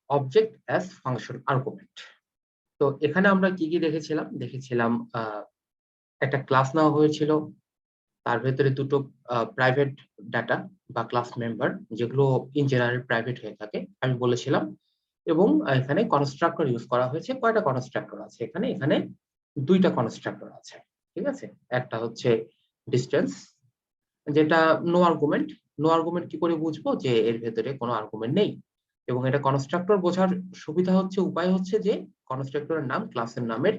Object as function argument. তো এখানে আমরা কি কি দেখেছিলাম একটা ক্লাস নেওয়া হয়েছিল, তার ভেতরে দুটো প্রাইভেট ডাটা বা ক্লাস মেম্বার, যেগুলো ইন জেনারেল প্রাইভেট হয়ে থাকে আমি বলেছিলাম। এবং এখানে কনস্ট্রাক্টর ইউজ করা হয়েছে। কয়টা কনস্ট্রাক্টর আছে এখানে? এখানে দুইটা কনস্ট্রাক্টর আছে, ঠিক আছে। একটা হচ্ছে ডিস্টেন্স, যেটা নো আর্গুমেন্ট। নো আর্গুমেন্ট কি করে বুঝবো? যে এর ভেতরে কোনো আর্গুমেন্ট নেই। এবং এটা কনস্ট্রাক্টর বোঝার সুবিধা হচ্ছে, উপায় হচ্ছে যে কনস্ট্রাক্টরের নাম ক্লাসের নামের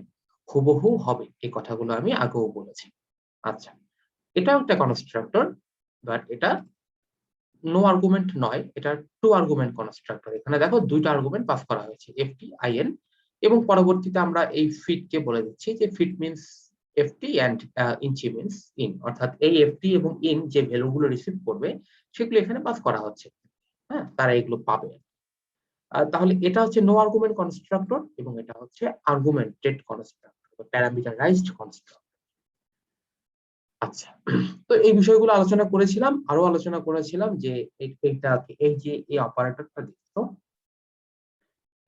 হুবহু হবে। এই কথাগুলো আমি আগেও বলেছি। আচ্ছা, এটাও একটা কনস্ট্রাক্টর, বাট এটা নো আর্গুমেন্ট নয়, এটা টু আর্গুমেন্ট কনস্ট্রাক্টর। এখানে দেখো দুইটা আর্গুমেন্ট পাস করা হয়েছে, এফটি আইএন। এবং পরবর্তীতে আমরা এই ফিট কে বলে দিচ্ছি যে feet means FT and inch means in, অর্থাৎ এই এফটি এবং ইন যে ভ্যালুগুলো রিসিভ করবে সেগুলো এখানে পাস করা হচ্ছে। হ্যাঁ, তারা এগুলো পাবে। তাহলে এটা হচ্ছে নো আর্গুমেন্ট কনস্ট্রাক্টর এবং এটা হচ্ছে আর্গুমেন্টেড কনস্ট্রাক্টর, প্যারামিটারাইজড কনস্ট্রাক্টর। আচ্ছা, তো এই বিষয়গুলো আলোচনা করেছিলাম। আরো আলোচনা করেছিলাম যে এই যে এই অপারেটরটা দেখতো,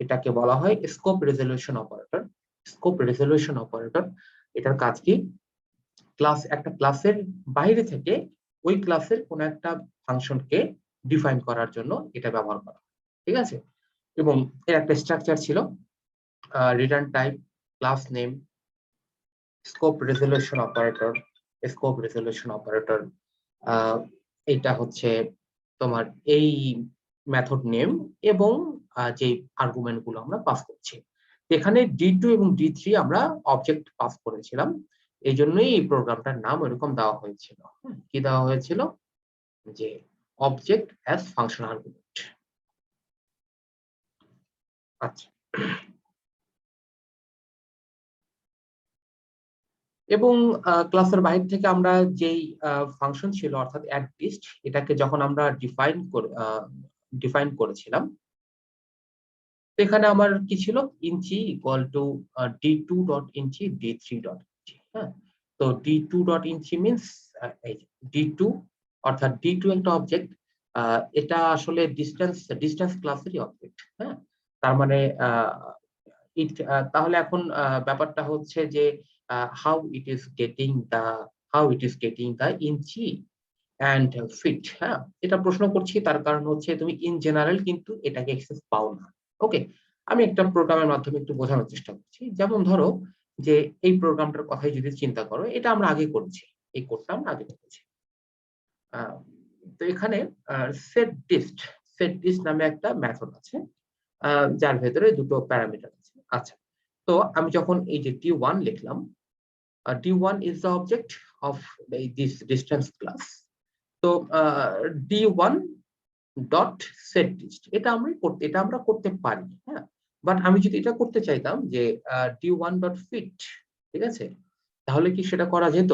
এটাকে বলা হয় scope resolution operator. Scope resolution operator, এটার কাজ কি? একটা ক্লাসের বাইরে থেকে ওই ক্লাসের কোন একটা ফাংশনকে ডিফাইন করার জন্য এটা ব্যবহার করা, ঠিক আছে। এবং এর একটা স্ট্রাকচার ছিল, return type, class name, scope resolution operator, scope resolution operator. এটা হচ্ছে তোমার এই মেথড নেম এবং যে আর্গুমেন্ট গুলো আমরা পাস করছি। এখানে D2 এবং D3 আমরা অবজেক্ট পাস করেছিলাম, এই জন্যই এই প্রোগ্রামটার নাম এরকম দেওয়া হয়েছিল। কি দেওয়া হয়েছিল? যে অবজেক্ট অ্যাজ ফাংশন আর্গুমেন্ট। আচ্ছা, এবং ক্লাসের বাইরে থেকে আমরা যেই ফাংশন ছিল অর্থাৎ অ্যাডলিস্ট, এটাকে যখন আমরা ডিফাইন করেছিলাম, এখানে আমার কি ছিল? Inch equal to D2 dot inch D3 dot inch. হ্যাঁ, তো D2 ডট ইঞ্চি মিনস D2, অর্থাৎ D2 একটা অবজেক্ট, এটা আসলে ডিস্টেন্স ক্লাসেরই অবজেক্ট। হ্যাঁ, তার মানে তাহলে এখন ব্যাপারটা হচ্ছে যে how it is getting the inch and feet. হ্যাঁ, এটা প্রশ্ন করছি তার কারণ হচ্ছে তুমি ইন জেনারেল কিন্তু এটাকে অ্যাক্সেস পাও না। ওকে, আমি একটা প্রোগ্রামের মাধ্যমে একটু বোঝানোর চেষ্টা করছি। যেমন ধরো যে এই প্রোগ্রামটার কথাই যদি চিন্তা করো, এটা আমরা আগে করেছি, এই কোডটা আমরা আগে করেছি। আহ, তো এখানে সেট ডিস্ট নামে একটা মেথড আছে, যার ভেতরে দুটো প্যারামিটার আছে। আচ্ছা, তো আমি যখন এই যে D1 লিখলাম, D1 is the object of this distance class. তো D1 ডট সেট লিস্ট, এটা আমরা করতে পারি। হ্যাঁ, বাট আমি যদি এটা করতে চাইতাম যে D1 ডট ফিট, ঠিক আছে, তাহলে কি সেটা করা যেত?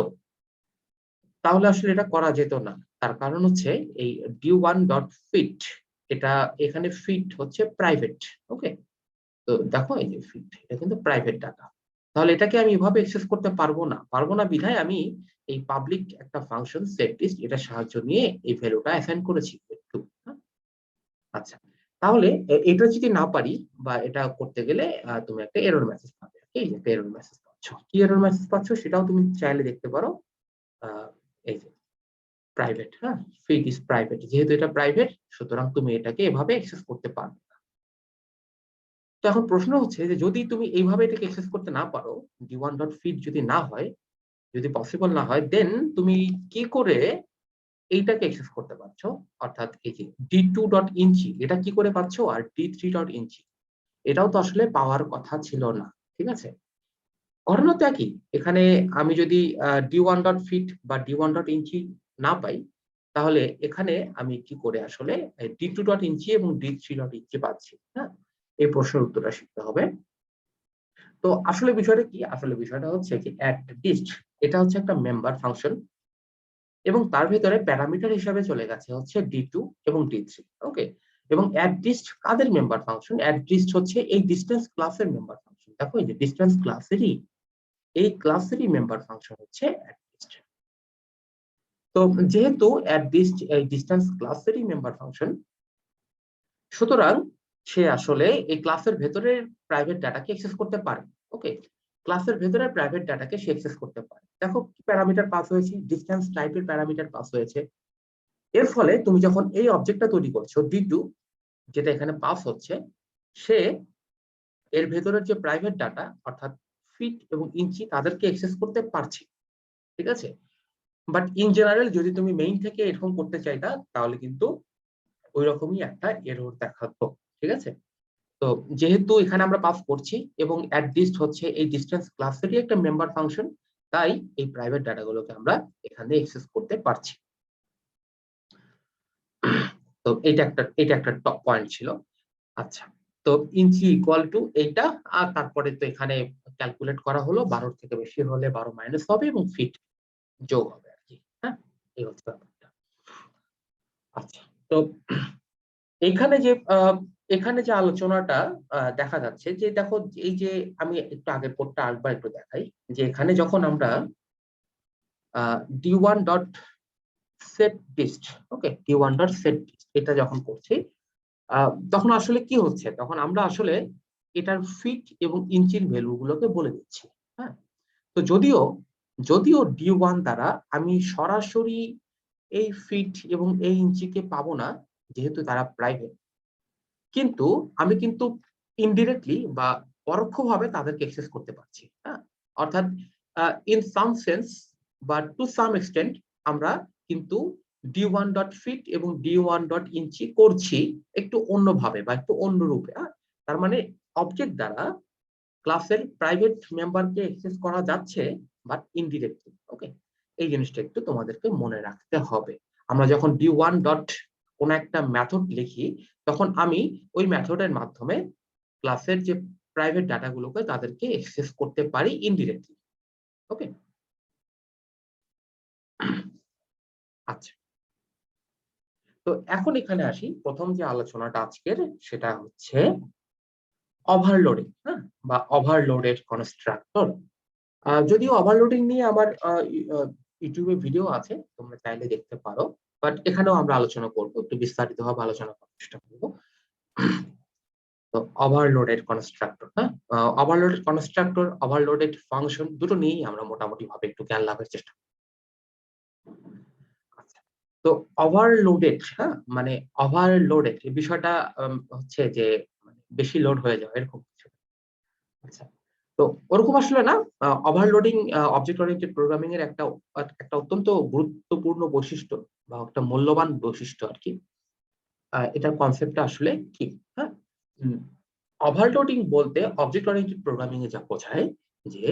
তাহলে আসলে এটা করা যেত না। তার কারণ হচ্ছে এই D1 ডট ফিট, এটা এখানে ফিট হচ্ছে প্রাইভেট। ওকে, তো দেখো এই যে ফিট, এটা কিন্তু প্রাইভেট ডাটা। তাহলে এটাকে আমি এভাবে অ্যাক্সেস করতে পারবো না বিধায় আমি এই পাবলিক একটা ফাংশন সেট লিস্ট, এটা সাহায্য নিয়ে এই ভ্যালুটা অ্যাসাইন করেছি একটু। আচ্ছা, তাহলে এটা যদি না পারি বা এটা করতে গেলে তুমি একটা এরর মেসেজ পাবে। এই যে এরর মেসেজ পাচ্ছ, কি এরর মেসেজ পাচ্ছ সেটাও তুমি চাইলে দেখতে পারো। এই যে প্রাইভেট, হ্যাঁ, ফিট ইজ প্রাইভেট, যেহেতু এটা প্রাইভেট সুতরাং তুমি এটাকে এভাবে অ্যাক্সেস করতে পারবে না। তো এখন প্রশ্ন হচ্ছে যে যদি তুমি এইভাবে এটাকে অ্যাক্সেস করতে না পারো, D1.feed যদি না হয়, যদি পসিবল না হয়, দেন তুমি কি করে এইটাকে অ্যাক্সেস করতে পারছো? অর্থাৎ এই যে D2.inchi, এটা কি করে পাচ্ছ? আর D3.inchi, এটাও তো আসলে পাওয়ার কথা ছিল না, ঠিক আছে। ঘটনা তো একই। এখানে আমি যদি D1.feet বা D1.inchi না পাই, তাহলে এখানে আমি কি করে আসলে D2.inchi এবং D3.inchi পাচ্ছি? হ্যাঁ, এই প্রশ্নের উত্তরটা শিখতে হবে। তো আসলে বিষয়টা কি? আসলে বিষয়টা হচ্ছে যে অ্যাডলিস্ট, এটা হচ্ছে একটা মেম্বার ফাংশন এবং তার ভিতরে প্যারামিটার হিসাবে চলে গেছে হচ্ছে D2 এবং D3। ওকে, এবং অ্যাডলিস্ট কাদের মেম্বার ফাংশন? অ্যাডলিস্ট হচ্ছে এই ডিস্টেন্স ক্লাসের মেম্বার ফাংশন। দেখো এই যে ডিস্টেন্স ক্লাসেরই, এই ক্লাসেরই মেম্বার ফাংশন হচ্ছে অ্যাডলিস্ট। তো যেহেতু অ্যাডলিস্ট এই ডিস্টেন্স ক্লাসেরই মেম্বার ফাংশন, সুতরাং সে আসলে এই ক্লাসের ভেতরে প্রাইভেট ডাটাকে অ্যাক্সেস করতে পারে। ওকে, ক্লাসের ভেতরে প্রাইভেট ডাটাকে সে অ্যাক্সেস করতে পারে। দেখো কি প্যারামিটার পাস হয়েছে, ডিসটেন্স টাইপের প্যারামিটার পাস হয়েছে। এর ফলে তুমি যখন এই অবজেক্টটা তৈরি করছো D2, যেটা এখানে পাস হচ্ছে, সে এর ভেতরের যে প্রাইভেট ডাটা অর্থাৎ ফিট এবং ইঞ্চি তাদেরকে অ্যাক্সেস করতে পারছে। ঠিক আছে, বাট ইন জেনারেল যদি তুমি মেইন থেকে এরকম করতে চাইতা তাহলে কিন্তু ওই রকমই একটা এরর দেখাতো। ঠিক আছে, তো যেহেতু এখানে আমরা পাস করছি এবং অ্যাডডিস্ট হচ্ছে এই ডিসটেন্স ক্লাসেরই একটা মেম্বার ফাংশন, তাই এই প্রাইভেট ডাটাগুলোকে আমরা এখানে অ্যাক্সেস করতে পারছি। তো এটা একটা টপ পয়েন্ট ছিল। আচ্ছা, তো ইঞ্চি ইকুয়াল টু এইটা, আর তারপরে তো এখানে ক্যালকুলেট করা হলো 12 থেকে বেশি হলে 12 মাইনাস হবে এবং ফিট যোগ হবে আর কি। হ্যাঁ, এই হচ্ছে ব্যাপারটা। আচ্ছা, তো এখানে যে এখানে যে আলোচনাটা দেখা যাচ্ছে যে দেখো এই যে আমি একটু আগের কোডটা আরেকবার একটু দেখাই, যে এখানে যখন আমরা d1 ডট সেট ডিস্ট, ওকে, d1 ডট সেট ডিস্ট এটা যখন করছি, তখন আসলে কি হচ্ছে, তখন আমরা আসলে এটার ফিট এবং ইঞ্চির ভ্যালু গুলোকে বলে দিচ্ছি। হ্যাঁ, তো যদিও যদিও D1 দ্বারা আমি সরাসরি এই ফিট এবং এই ইঞ্চিকে পাবো না, যেহেতু তারা প্রাইভেট, কিন্তু আমি কিন্তু ইনডিরেক্টলি বা পরোক্ষভাবে তাদেরকে অ্যাক্সেস করতে পারছি। হ্যাঁ, অর্থাৎ ইন সাম সেন্স বা টু সাম এক্সটেন্ট আমরা কিন্তু D1 ডট ফিট এবং D1 ডট ইঞ্চি করছি একটু অন্যভাবে বা একটু অন্য রূপে। তার মানে অবজেক্ট দ্বারা ক্লাসের প্রাইভেট মেম্বারকে অ্যাক্সেস করা যাচ্ছে, বাট ইনডিরেক্টলি। ওকে, এই জিনিসটা একটু তোমাদেরকে মনে রাখতে হবে। আমরা যখন D1 ডট কোন একটা মেথড লিখি, তখন আমি ওই মেথডের মাধ্যমে ক্লাসের যে প্রাইভেট ডাটাগুলোকে তাদেরকে অ্যাক্সেস করতে পারি ইনডিরেক্টলি। ওকে, আচ্ছা, তো এখন এখানে আসি, প্রথম যে আলোচনাটা আজকের সেটা হচ্ছে ওভারলোডিং। হ্যাঁ, বা ওভারলোডেড কনস্ট্রাক্টর। যদিও ওভারলোডিং নিয়ে আমার ইউটিউবে ভিডিও আছে, তোমরা চাইলে দেখতে পারো, বাট এখানেও আমরা আলোচনা করবো, একটু বিস্তারিতভাবে আলোচনা করার চেষ্টা করবো। তো ওভারলোডেড কনস্ট্রাক্টর, হ্যাঁ, ওভারলোডেড কনস্ট্রাক্টর, ওভারলোডেড ফাংশন দুটো নিয়েই আমরা মোটামুটি ভাবে একটু জ্ঞান লাভের চেষ্টা করব। আচ্ছা, তো ওভারলোডেড, হ্যাঁ, মানে ওভারলোডেড এই বিষয়টা হচ্ছে যে মানে বেশি লোড হয়ে যাওয়া এরকম কিছু। আচ্ছা, তো ওরকম আসলে না। ওভারলোডিং অবজেক্ট ওরিয়েন্টেড প্রোগ্রামিং এর একটা একটা অত্যন্ত গুরুত্বপূর্ণ বৈশিষ্ট্য বা একটা মূল্যবান বৈশিষ্ট্য আর কি। এটার কনসেপ্টটা আসলে কি? হ্যাঁ, ওভারলোডিং বলতে অবজেক্ট ওরিয়েন্টেড প্রোগ্রামিং এ যা বোঝায় যে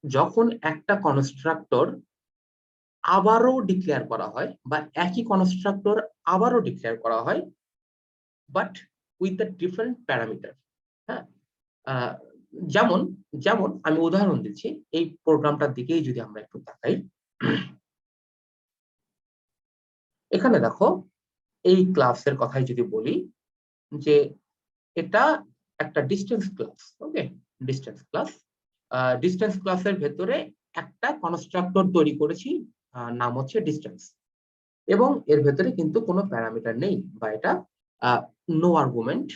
যখন একটা কনস্ট্রাক্টর আবারও ডিক্লেয়ার করা হয় বা একই কনস্ট্রাক্টর আবারও ডিক্লেয়ার করা হয়, but with the different parameter. হ্যাঁ, আহ, যেমন যেমন আমি উদাহরণ দিচ্ছি, এই প্রোগ্রামটার দিকেই যদি আমরা একটু তাকাই, এখানে দেখো এই ক্লাসের কথাই যদি বলি, যে এটা একটা ডিস্টেন্স ক্লাস। ওকে, ডিস্টেন্স ক্লাস, ডিস্টেন্স ক্লাসের ভেতরে একটা কনস্ট্রাক্টর তৈরি করেছি, নাম হচ্ছে ডিস্টেন্স, এবং এর ভেতরে কিন্তু কোনো প্যারামিটার নেই, বা এটা নো আর্গুমেন্ট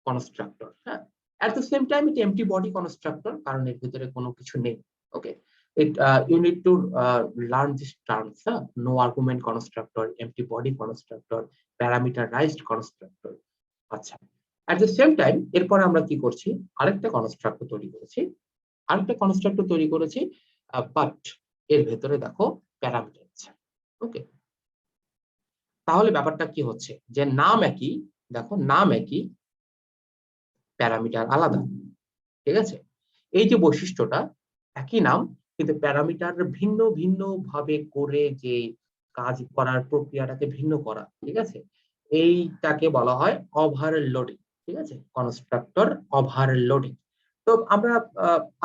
কনস্ট্রাক্টর। হ্যাঁ, অ্যাট দ্য সেম টাইম এটা এমটি বডি কনস্ট্রাক্টর, কারণ এর ভেতরে কোনো কিছু নেই। ওকে, you need to learn these terms, no argument constructor, empty body constructor, parameterized constructor. আচ্ছা, at the same time এরপর আমরা কি করছি, আরেকটা কনস্ট্রাক্টর তৈরি করেছি, বাট এর ভেতরে দেখো প্যারামিটার আছে। ওকে, তাহলে ব্যাপারটা কি হচ্ছে, যে নাম একই, দেখো নাম একই, প্যারামিটার আলাদা। ঠিক আছে, এই যে বৈশিষ্ট্যটা, একই নাম কিন্তু প্যারামিটার ভিন্ন ভিন্ন ভাবে করে যে কাজ করার প্রক্রিয়াটাকে ভিন্ন করা। ঠিক আছে, এইটাকে বলা হয় ওভারলোডিং। ঠিক আছে, কনস্ট্রাক্টর ওভারলোডিং। তো আমরা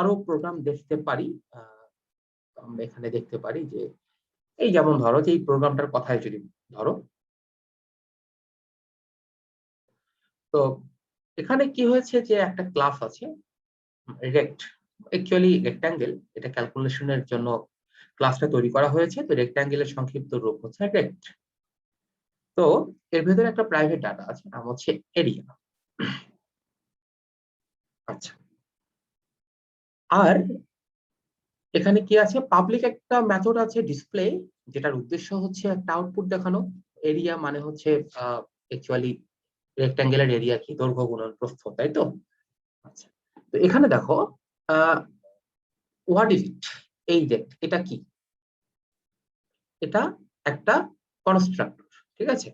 আরো প্রোগ্রাম দেখতে পারি। আহ, আমরা এখানে দেখতে পারি যে এই যেমন ধরো যে এই প্রোগ্রামটার কথাই যদি ধরো, তো এখানে কি হয়েছে, যে একটা ক্লাস আছে রেক্ট, অ্যাকচুয়ালি রেক্টাঙ্গেল, এটা ক্যালকুলেশনের জন্য ক্লাসটা তৈরি করা হয়েছে। তো রেক্টাঙ্গেলের সংক্ষিপ্ত রূপ হচ্ছে রেক্ট। তো এর ভেতরে একটা প্রাইভেট ডাটা আছে, নাম হচ্ছে এরিয়া। আচ্ছা, আর এখানে কি আছে, পাবলিক একটা মেথড আছে ডিসপ্লে, যেটার উদ্দেশ্য হচ্ছে একটা আউটপুট দেখানো। এরিয়া মানে হচ্ছে অ্যাকচুয়ালি রেক্ট্যাঙ্গুলার এরিয়া কি, দৈর্ঘ্য গুণন প্রস্থ, তাই তো? আচ্ছা, তো এখানে দেখো হোয়াট ইজ ইট, এই যে এটা কি, এটা একটা কনস্ট্রাক্টর, ঠিক আছে?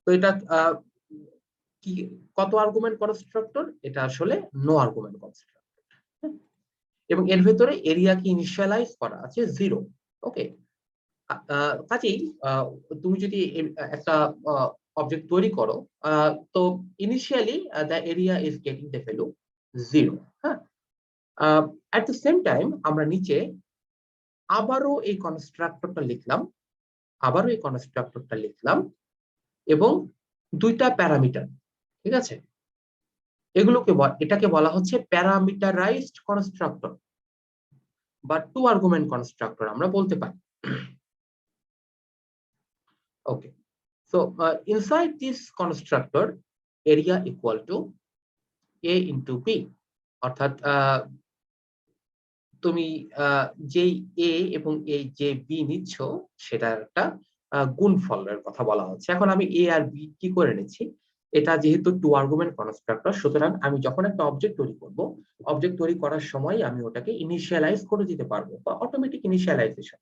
তো এটা কি, কত আর্গুমেন্ট কনস্ট্রাক্টর? এটা আসলে নো আর্গুমেন্ট কনস্ট্রাক্টর, এবং এর ভেতরে এরিয়া কি ইনিশিয়ালাইজ করা আছে 0। ওকে, কাজেই তুমি যদি একটা অবজেক্ট তৈরি করো, তো initially the area is getting the value 0। হ্যাঁ, অ্যাট দ্য সেম টাইম আমরা নিচে আবারও এই কনস্ট্রাক্টরটা লিখলাম, এবং দুইটা প্যারামিটার, ঠিক আছে? এটাকে বলা হচ্ছে প্যারামিটারাইজড কনস্ট্রাক্টর বা টু আর্গুমেন্ট কনস্ট্রাক্টর আমরা বলতে পারি। ওকে, so inside this constructor area equal to a into b, অর্থাৎ তুমি যেই a এবং এই যে b নিচ্ছ সেটা একটা গুণফলের কথা বলা হচ্ছে। এখন আমি a আর b কি করে নিচ্ছি, এটা যেহেতু টু আর্গুমেন্ট কনস্ট্রাক্টর, সুতরাং আমি যখন একটা অবজেক্ট তৈরি করব, অবজেক্ট তৈরি করার সময় আমি ওটাকে ইনিশিয়ালাইজ করে দিতে পারবো, বা অটোমেটিক ইনিশিয়ালাইজেশন।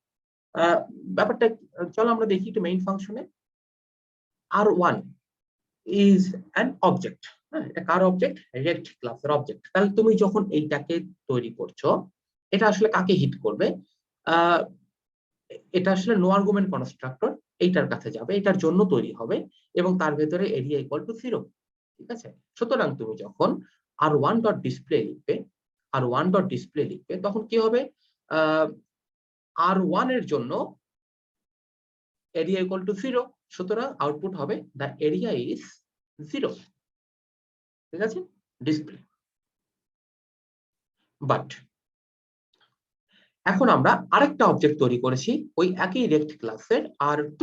ব্যাপারটা চলো আমরা দেখি একটু মেইন ফাংশনে। R1 is an object, হ্যাঁ, এটা কার অবজেক্ট? রেক্ট ক্লাসের অবজেক্ট। তাহলে তুমি যখন এইটাকে তৈরি করছো, এটা আসলে কাকে হিট করবে? আহ এটা আসলে নো আর্গুমেন্ট কনস্ট্রাক্টর, এইটার কাছে যাবে, এটার জন্য তৈরি হবে, এবং তার ভেতরে এরিয়া ইকুয়াল টু 0, ঠিক আছে? সুতরাং তুমি যখন r1.display লিখবে তখন কি হবে? R1 এর জন্য এরিয়া ইকুয়াল টু 0, সুতরাং আউটপুট হবে দ্য এরিয়া ইজ 0, ঠিক আছে? ডিসপ্লে। বাট এখন আমরা আরেকটা অবজেক্ট তৈরি করেছি ওই একই রেক্ট ক্লাসের R2।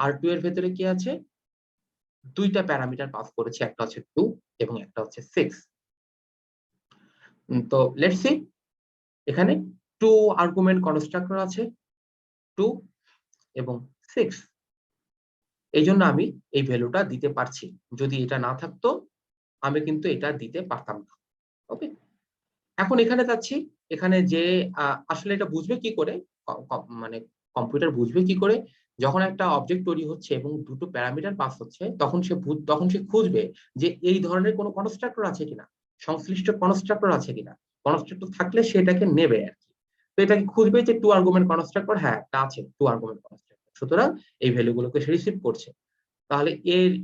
R2 এর ভেতরে কি আছে? দুইটা প্যারামিটার পাস করেছি, একটা হচ্ছে 2 এবং একটা হচ্ছে 6। তো লেটস সি, এখানে 2 আর্গুমেন্ট কনস্ট্রাক্টর আছে, 2 এবং 6। এই জন্য আমি এই ভ্যালুটা দিতে পারছি। যদি এটা না থাকতো আমি কিন্তু এটা দিতে পারতাম না। ওকে, এখন এখানে যাচ্ছি, এখানে যে আসলে এটা বুঝবে কি করে, মানে কম্পিউটার বুঝবে কি করে, যখন একটা অবজেক্ট তৈরি হচ্ছে এবং দুটো প্যারামিটার পাস হচ্ছে, তখন সে খুঁজবে যে এই ধরনের কোনো কনস্ট্রাক্টর আছে কিনা, সংশ্লিষ্ট কনস্ট্রাক্টর আছে কিনা। কনস্ট্রাক্টর থাকলে সেটাকে নেবে আর কি। তো এটাকে খুঁজবে যে টু আর্গুমেন্ট কনস্ট্রাক্টর, হ্যাঁ একটা আছে টু আর্গুমেন্ট কনস্ট্রাক্টর, সুতরাং এই ভ্যালুগুলোকে সে রিসিভ করছে। তাহলে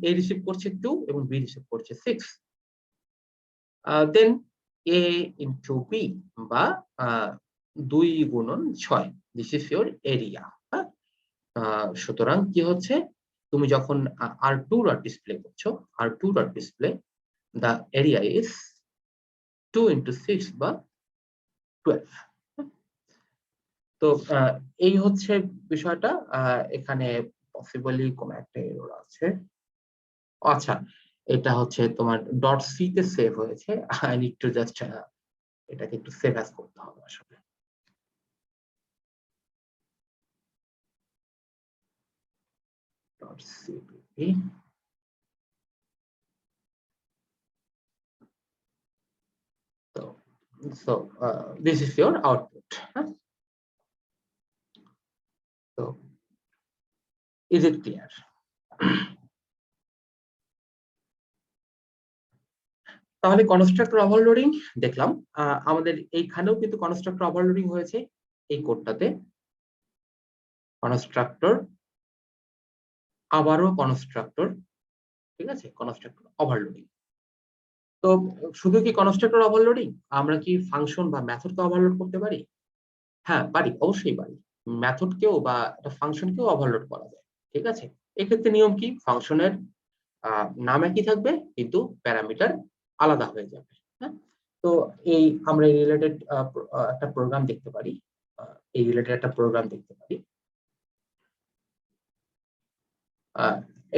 এ রিসিভ করছে 2 এবং বি রিসিভ করছে 6। দেন a into b, বা 2 গুণন 6, দিস ইজ ইউর এরিয়া। সুতরাং কি হচ্ছে, তুমি যখন R2 ডট ডিসপ্লে করছো, R2 dot display, the area is 2 into 6 বা 12। তো এই হচ্ছে বিষয়টা। এখানে পসিবলি কোন একটা এরর আছে। আচ্ছা, এটা হচ্ছে তোমার ডট সি তে সেভ হয়েছে, আই নিড টু জাস্ট এটাকে একটু সেভ অ্যাজ করতে হবে আসলে। .cpp. So this is your output. So is it clear? তাহলে কনস্ট্রাক্টর ওভারলোডিং দেখলাম, আমাদের এইখানেও কিন্তু কনস্ট্রাক্টর ওভারলোডিং হয়েছে এই কোডটাতে। কনস্ট্রাক্টর, আবারও কনস্ট্রাক্টর, ঠিক আছে? Constructor overloading. তো শুধু কি কনস্ট্রাক্টর ওভারলোডিং, আমরা কি ফাংশন বা মেথডকে ওভারলোড করতে পারি? হ্যাঁ পারি, অবশ্যই পারি। মেথডকেও বা একটা ফাংশনকেও ওভারলোড করা যায়, ঠিক আছে? এক্ষেত্রে নিয়ম কি, ফাংশনের নাম একই থাকবে কিন্তু প্যারামিটার আলাদা হয়ে যাবে। হ্যাঁ, তো এই আমরা রিলেটেড একটা প্রোগ্রাম দেখতে পারি, এই রিলেটেড একটা প্রোগ্রাম দেখতে পারি।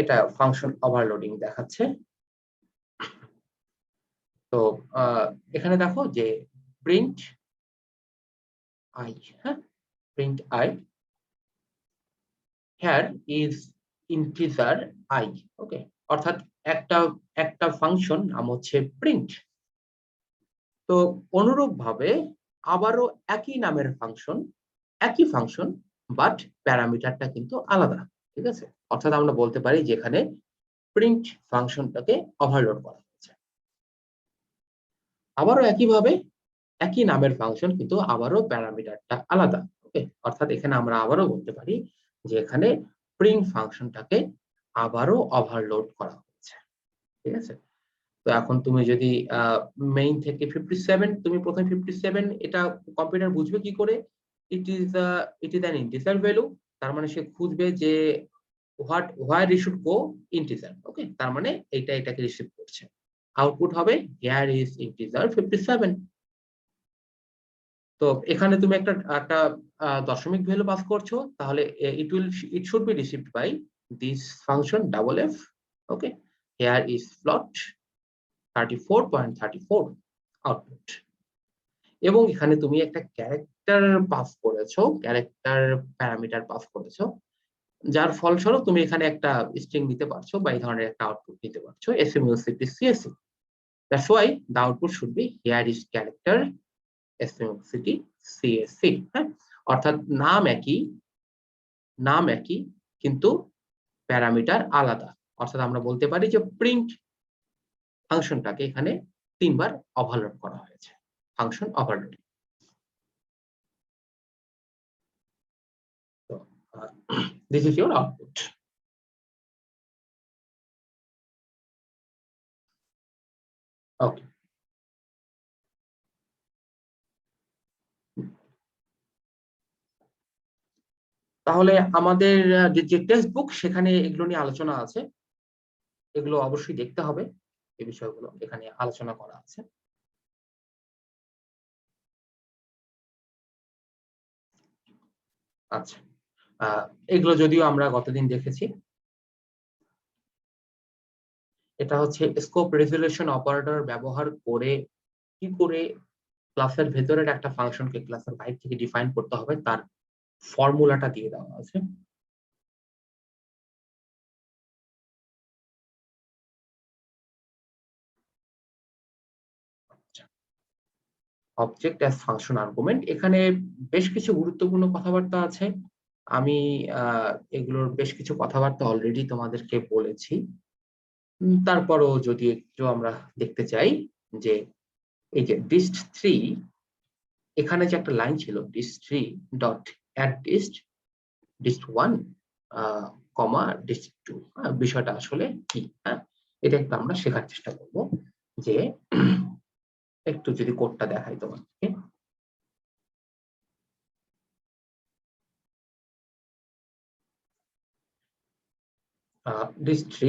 এটা ফাংশন ওভারলোডিং দেখাচ্ছে। তো এখানে দেখো যে প্রিন্ট আই, হ্যাঁ, print I here is integer I, ওকে, অর্থাৎ একটা একটা ফাংশন নাম হচ্ছে প্রিন্ট। তো অনুরূপ ভাবে আবারও একই নামের ফাংশন, একই ফাংশন, বাট প্যারামিটারটা কিন্তু আলাদা, ঠিক আছে? অর্থাৎ আমরা বলতে পারি যেখানে প্রিন্ট ফাংশনটাকে ওভারলোড করা হয়েছে। আবারও একইভাবে একই নামের ফাংশন কিন্তু আবারও প্যারামিটারটা আলাদা, ওকে, অর্থাৎ এখানে আমরা আবারও বলতে পারি যে এখানে প্রিন্ট ফাংশনটাকে আবারও ওভারলোড করা হয়েছে, ঠিক আছে? তো এখন তুমি যদি মেইন থেকে 57, তুমি প্রথমে 57, এটা কম্পিউটার বুঝবে কি করে? It is an integer value, তার মানে সে খুঁজবে যে হোয়ার ইট শুড গো ইন্টিজার, ওকে, তার মানে এটাকে রিসিভ করছে। আউটপুট হবে হিয়ার ইজ ইন্টিজার 57। তো এখানে তুমি একটা একটা দশমিক ভ্যালু পাস করছো, তাহলে it should be received by this function double F, okay, here is plot 34.34 output. এবং এখানে তুমি একটা ক্যারেক্টার পাস করেছো, ক্যারেক্টার প্যারামিটার পাস করেছো, যার ফলস্বরূপ তুমি এখানে একটা স্ট্রিং নিতে পারছো বা এই ধরনের একটা আউটপুট নিতে পারছো, SMUCT CSC. That's why the output should be here is character SMUCT CSC, হ্যাঁ, অর্থাৎ নাম একই কিন্তু প্যারামিটার আলাদা। অর্থাৎ আমরা বলতে পারি যে প্রিন্ট ফাংশনটাকে এখানে 3 বার ওভারলোড করা হয়েছে, function overload. So, this is your output. Okay. তাহলে আমাদের যে টেক্সট বুক সেখানে এগুলো নিয়ে আলোচনা আছে, এগুলো অবশ্যই দেখতে হবে, এই বিষয়গুলো এখানে আলোচনা করা আছে। আচ্ছা, এগুলো যদিও আমরা গতদিন দেখেছি। এটা হচ্ছে স্কোপ রেজলিউশন অপারেটর ব্যবহার করে কি করে ক্লাসের ভেতরের একটা ফাংশনকে ক্লাসের বাইরে থেকে ডিফাইন করতে হবে, তার ফর্মুলাটা দিয়ে দেওয়া আছে। অবজেক্ট অ্যাজ ফাংশন আর্গুমেন্ট, এখানে বেশ কিছু গুরুত্বপূর্ণ কথাবার্তা আছে। আমি এগুলোর বেশ কিছু কথাবার্তা অলরেডি তোমাদেরকে বলেছি। তারপরও যদি একটু আমরা দেখতে চাই যে এই যে dist3, এখানে যে একটা লাইন ছিল dist3 ডট অ্যাড dist1 কমা dist2, বিষয়টা আসলে কি, হ্যাঁ, এটা একটু আমরা শেখার চেষ্টা করব। যে একটু যদি কোডটা দেখাই তোমাকে, dist3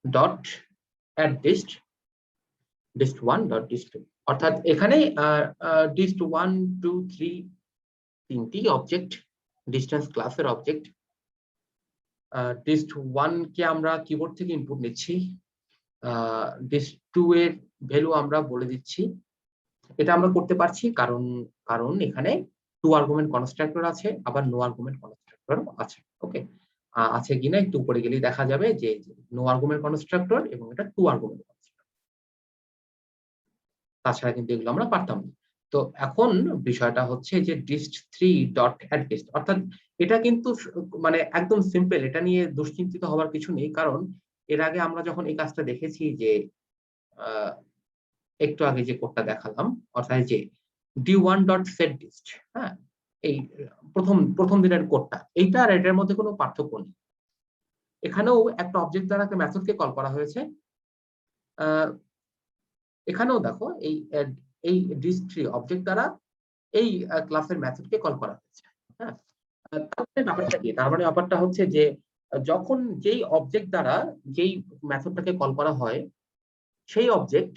dot add dist1 dot dist2, অর্থাৎ এখানে dist1 2 3 তিনটি অবজেক্ট, ডিস্টেন্স ক্লাসের অবজেক্ট। dist1 কে আমরা কিবোর্ড থেকে ইনপুট নিচ্ছি, dist2 এর ভ্যালু আমরা বলে দিচ্ছি। এটা আমরা করতে পারছি কারণ এখানে টু আর্গুমেন্ট কনস্ট্রাক্টর আছে, আবার নো আর্গুমেন্ট কনস্ট্রাক্টর আছে, ওকে, আছে কিনা একটু উপরে গেলেই দেখা যাবে যে নো আর্গুমেন্ট কনস্ট্রাক্টর এবং এটা টু আর্গুমেন্ট কনস্ট্রাক্টর, তাছাড়া কিন্তু এগুলো আমরা পারতাম না। তো এখন বিষয়টা হচ্ছে যে dist3 ডট অ্যাড dist, অর্থাৎ এটা কিন্তু মানে একদম সিম্পল, এটা নিয়ে দুশ্চিন্তিত হওয়ার কিছু নেই, কারণ এর আগে আমরা যখন এই কাজটা দেখেছি যে একটু আগে যে কোডটা দেখালাম, অর্থাৎ যে d1 ডট সেট dist, হ্যাঁ, এই প্রথম দিনের কোডটা, এইটা আর এটার মধ্যে কোনো পার্থক্য নেই। এখানেও একটা অবজেক্ট দ্বারা একটা মেথডকে কল করা হয়েছে। এখানেও দেখো এই dist3 অবজেক্ট দ্বারা এই ক্লাসের মেথডকে কল করা হয়েছে, হ্যাঁ। তারপরে ব্যাপারটা কি, তার মানে ব্যাপারটা হচ্ছে যে যখন যেই অবজেক্ট দ্বারা যেই মেথডটাকে কল করা হয়, সেই অবজেক্ট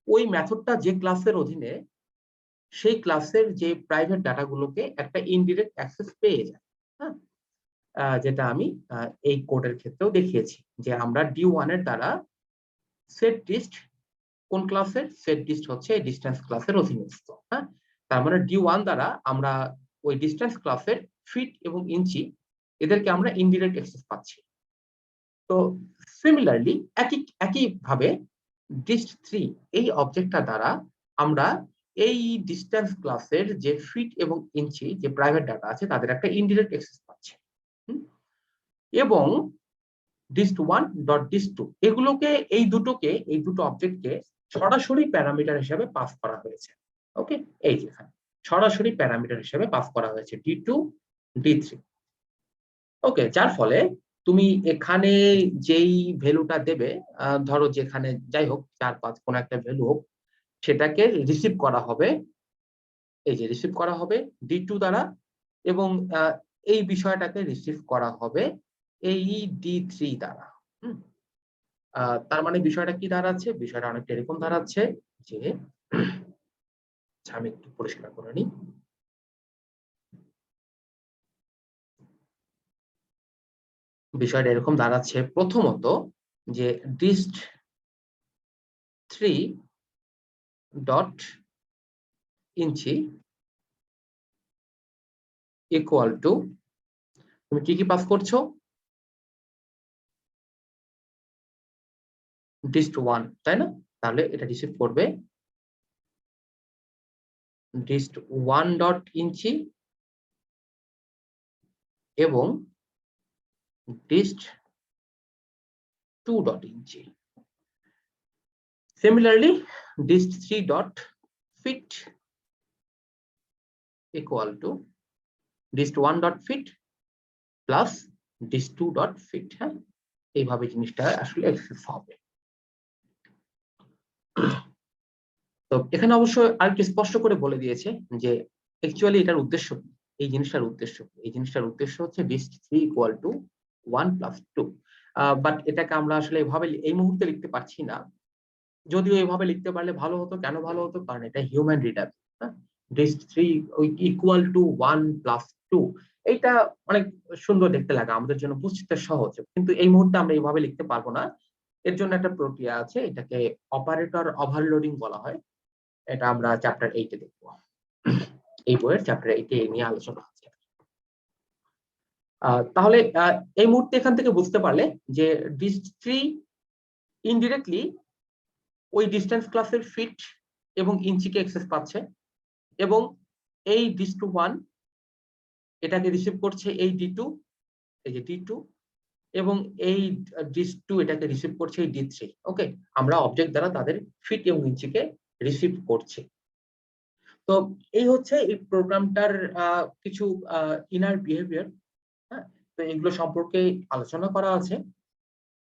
ওই মেথডটা যে ক্লাসের অধীনে, সেই ক্লাসের যে প্রাইভেট ডাটাগুলোকে একটা ইনডিরেক্ট অ্যাক্সেস পেয়ে যায়, হ্যাঁ, যেটা আমি এই কোডের ক্ষেত্রেও দেখিয়েছি যে আমরা d1 এর দ্বারা সেট ডিস্ট কোন ক্লাসের? সেট ডিস্ট হচ্ছে ডিস্টেন্স ক্লাসের অধীনস্থ। হ্যাঁ, তার মানে D1 দ্বারা আমরা ওই ডিস্টেন্স ক্লাসের ফিট এবং ইঞ্চি এদেরকে আমরা ইনডিরেক্ট অ্যাক্সেস পাচ্ছি। তো সিমিলারলি একইভাবে dist3 এই অবজেক্টটা দ্বারা আমরা এই ডিস্টেন্স ক্লাসের যে ফিট এবং ইঞ্চি যে প্রাইভেট ডাটা আছে তাদের একটা ইনডিরেক্ট অ্যাক্সেস পাচ্ছি। এবং dist1 ডট dist2 এগুলোকে এই দুটো অবজেক্টকে সরাসরি প্যারামিটার হিসেবে পাস করা হয়েছে। ওকে, এই যে এখানে সরাসরি প্যারামিটার হিসেবে পাস করা হয়েছে D2 D3। ওকে, যার ফলে তুমি এখানে যেই ভ্যালুটা দেবে, ধরো যেখানে যাই হোক 4 5 কোন একটা ভ্যালু হোক, সেটাকে রিসিভ করা হবে, এই যে রিসিভ করা হবে D2 দ্বারা, এবং এই বিষয়টাকে রিসিভ করা হবে এই D3 দ্বারা। তার মানে বিষয়টা কি দাঁড়াচ্ছে? বিষয়টা অনেকটা এরকম দাঁড়াচ্ছে যে, আমি একটু পরিষ্কার করে নিই। বিষয়টা এরকম দাঁড়াচ্ছে প্রথমত যে dist3 dot inch equal two, তুমি কি পাস করছো? dist1, তাই না? তাহলে এটা রিসিভ করবে dist1 ডট ইঞ্চি এবং dist2 dot inch. Similarly dist3 dot feet equal to dist1 dot feet plus dist2 dot feet. হ্যাঁ, এইভাবে জিনিসটা আসলে এক্সেস হবে। তো এখানে অবশ্য আরেকটু স্পষ্ট করে বলে দিয়েছে যে অ্যাকচুয়ালি এটার উদ্দেশ্য কি, এই জিনিসটার উদ্দেশ্য কি। এই জিনিসটার উদ্দেশ্য হচ্ছে dist3 equal to 1 plus 2। But এটাকে আমরা আসলে এভাবে এই মুহূর্তে লিখতে পারছি না, যদিও এভাবে লিখতে পারলে ভালো হতো। কেন ভালো হতো? কারণ এটা human reader. dist3 equal to 1 plus 2, এইটা অনেক সুন্দর দেখতে লাগে, আমাদের জন্য বুঝতে সহজ, কিন্তু এই মুহূর্তে আমরা এইভাবে লিখতে পারবো না। এর জন্য একটা প্রক্রিয়া আছে, এটাকে অপারেটর ওভারলোডিং বলা হয়। এটা আমরা চ্যাপ্টার 8 এ দেখবো। এই বইয়ের চ্যাপ্টার 8 এ নিয়ে আলোচনা আছে। তাহলে এই মুহূর্তে এখান থেকে বুঝতে পারলে যে dist3 ইনডিরেক্টলি ওই ডিস্টেন্স ক্লাসের ফিট এবং ইঞ্চিকে অ্যাক্সেস পাচ্ছে, এবং এই dist1 এটাকে রিসিভ করছে এই D2, এই যে D2, এবং এই dist2 এটাকে রিসিভ করছে এই D3। ওকে, আমরা অবজেক্ট দ্বারা তাদের ফিট এবং ইঞ্চিকে রিসিভ করছি। তো এই হচ্ছে এই প্রোগ্রামটার কিছু ইনার বিহেভিয়ার। হ্যাঁ, তো এগুলো সম্পর্কে আলোচনা করা আছে।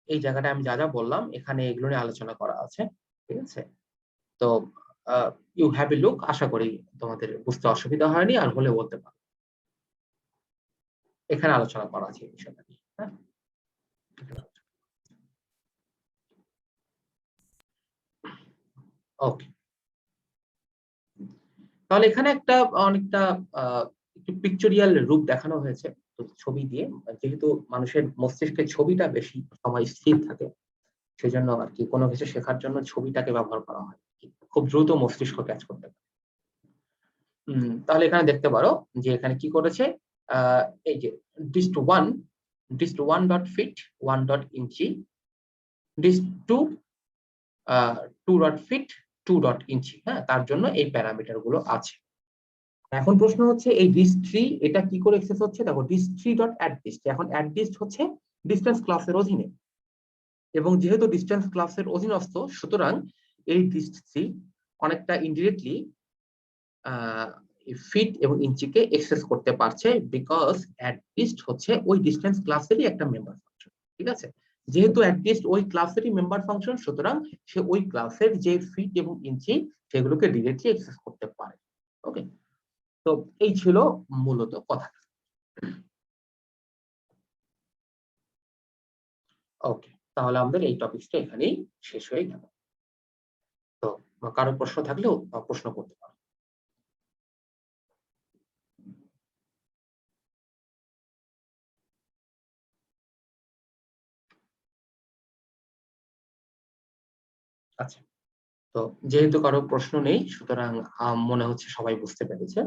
এই জায়গাটা আমি যা যা বললাম এখানে এগুলো নিয়ে আলোচনা করা আছে। ঠিক আছে, তো ইউ হ্যাভ এ লুক। আশা করি তোমাদের বুঝতে অসুবিধা হয়নি, আর হলে বলতে পারো। এখানে আলোচনা করা আছে এই বিষয়টা নিয়ে। হ্যাঁ, ওকে। তাহলে এখানে একটা অনেকটা একটু পিকচরিয়াল রূপ দেখানো হয়েছে, তো ছবি দিয়ে। যেহেতু মানুষের মস্তিষ্কে ছবিটা বেশি সময় স্থির থাকে, সেজন্য আর কি কোনো কিছু শেখার জন্য ছবিটাকে ব্যবহার করা হয়, খুব দ্রুত মস্তিষ্ক ক্যাচ করতে পারে। তাহলে এখানে দেখতে পারো যে এখানে কি করেছে, এই যে dist1 ডট ফিট 1 ডট ইঞ্চি, dist2 2 dot fit 2 dot inch. হ্যাঁ, তার জন্য এই প্যারামিটার গুলো আছে। এখন প্রশ্ন হচ্ছে এই dist3 এটা কি করে অ্যাক্সেস হচ্ছে? দেখো dist3 ডট addDist, এখন addDist হচ্ছে ডিস্টেন্স ক্লাসের অধীনে, এবং যেহেতু ডিস্টেন্স ক্লাসের অধীনস্থ, সুতরাং এই dist3 অনেকটা ইনডিরেক্টলি ফিট এবং ইঞ্চিকে এক্সেস করতে পারছে, বিকজ addDist হচ্ছে ওই ডিস্টেন্স ক্লাসেরই একটা মেম্বার ফাংশন। ঠিক আছে, যেহেতু addDist ওই ক্লাসেরই মেম্বার ফাংশন, সুতরাং সে ওই ক্লাসের যে ফিট এবং ইঞ্চি সেগুলোকে ডিরেক্টলি এক্সেস করতে পারে। ওকে, তো এই ছিল মূলত কথা। ওকে, তাহলে আমাদের এই টপিকটা এখানেই শেষ হয়ে গেল। তো কারো প্রশ্ন থাকলেও প্রশ্ন করতে পারো। আচ্ছা, তো যেহেতু কারো প্রশ্ন নেই, সুতরাং মনে হচ্ছে সবাই বুঝতে পেরেছে।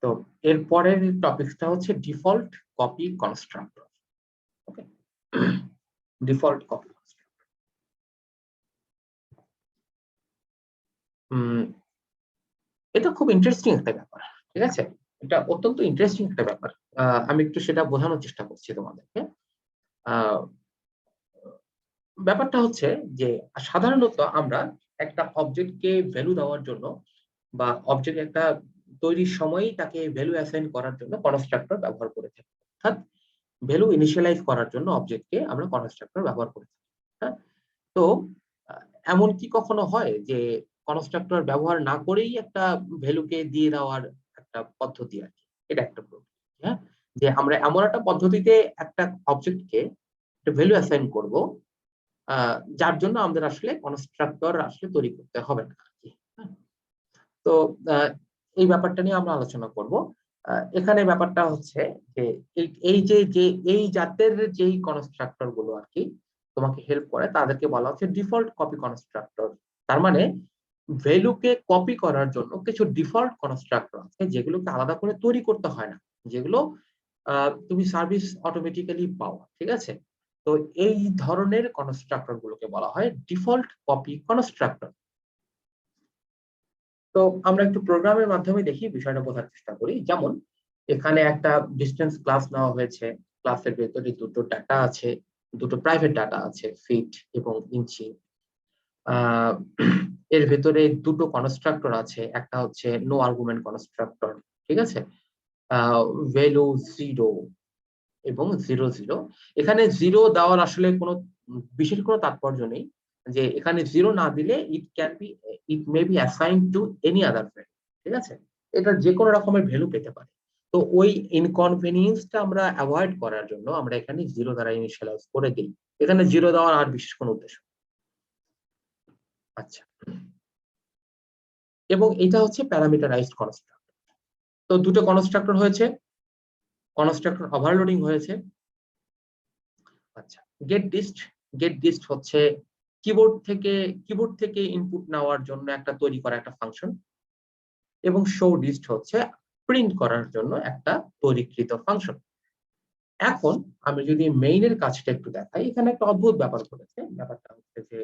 তো এর পরের টপিকটা হচ্ছে ডিফল্ট কপি কনস্ট্রাক্টর। ওকে, ডিফল্ট কপি। এটা খুব ইন্টারেস্টিং একটা ব্যাপার, ঠিক আছে? এটা অত্যন্ত ইন্টারেস্টিং একটা ব্যাপার। আমি একটু সেটা বোঝানোর চেষ্টা করছি তোমাদেরকে। আহ, ব্যাপারটা হচ্ছে যে সাধারণত আমরা একটা অবজেক্টকে ভ্যালু দেওয়ার জন্য বা অবজেক্ট একটা তৈরির সময়ই তাকে ভ্যালু অ্যাসাইন করার জন্য কনস্ট্রাক্টর ব্যবহার করে থাকি। অর্থাৎ ভ্যালু ইনিশিয়ালাইজ করার জন্য অবজেক্টকে আমরা কনস্ট্রাক্টর ব্যবহার করে থাকি। হ্যাঁ, তো আহ, এমন কি কখনো হয় যে কনস্ট্রাক্টর ব্যবহার না করেই একটা ভ্যালুকে দিয়ে দেওয়ার একটা পদ্ধতি আর কি, এটা একটা প্রক্রিয়া। হ্যাঁ, যে আমরা এমন একটা পদ্ধতিতে একটা অবজেক্টকে একটা ভ্যালু অ্যাসাইন করব যার জন্য আমাদের আসলে কনস্ট্রাক্টর আসলে তৈরি করতে হবে না আর কি। হ্যাঁ, তো আহ, এই ব্যাপারটা নিয়ে আমরা আলোচনা করব। এখানে ব্যাপারটা হচ্ছে যে এই যে এই জাতের যেই কনস্ট্রাক্টর গুলো আর কি তোমাকে হেল্প করে তাদেরকে বলা হচ্ছে ডিফল্ট কপি কনস্ট্রাক্টর। তার মানে ভ্যালুকে কপি করার জন্য কিছু ডিফল্ট কনস্ট্রাক্টর আছে যেগুলোকে আলাদা করে তৈরি করতে হয় না, যেগুলো তুমি সার্ভিস অটোমেটিক্যালি পাও, ঠিক আছে? তো এই ধরনের কনস্ট্রাক্টর গুলোকে বলা হয় ডিফল্ট কপি কনস্ট্রাক্টর। তো আমরা একটু প্রোগ্রামের মাধ্যমে দেখি বিষয়টা বোঝার চেষ্টা করি। যেমন এখানে একটা ডিস্টেন্স ক্লাস নেওয়া হয়েছে, ক্লাসের ভেতরে দুটো ডাটা আছে, দুটো প্রাইভেট ডাটা আছে, ফিট এবং ইঞ্চি। আহ এর ভেতরে দুটো কনস্ট্রাক্টর আছে, একটা হচ্ছে নো আর্গুমেন্ট কনস্ট্রাক্টর, ঠিক আছে? ভ্যালু জিরো এবং জিরো জিরো। এখানে জিরো দেওয়ার আসলে কোনো বিশেষ কোনো তাৎপর্য নেই, যে এখানে জিরো না দিলে it may be assign to any other value, ঠিক আছে? এটা যে কোনো রকমের ভ্যালু পেতে পারে। তো ওই ইনকনভেনিয়েন্সটা আমরা অ্যাভয়েড করার জন্য আমরা এখানে জিরো দ্বারা ইনিশিয়ালাইজ করে দিই। এখানে জিরো দেওয়ার আর বিশেষ কোনো উদ্দেশ্য নেই। আচ্ছা, এবং এটা হচ্ছে প্যারামিটারাইজড কনস্ট্রাক্টর। তো দুটো কনস্ট্রাক্টর হয়েছে, কনস্ট্রাক্টর ওভারলোডিং হয়েছে। আচ্ছা, গেট ডিস্ট। গেট ডিস্ট হচ্ছে কিবোর্ড থেকে ইনপুট নেওয়ার জন্য একটা তৈরি করা একটা ফাংশন, এবং শো ডিস্ট হচ্ছে প্রিন্ট করার জন্য একটা তৈরিকৃত ফাংশন। এখন আমি যদি মেইনের কাজটা একটু দেখাই, এখানে একটা অদ্ভুত ব্যাপার ঘটেছে। ব্যাপারটা হচ্ছে যে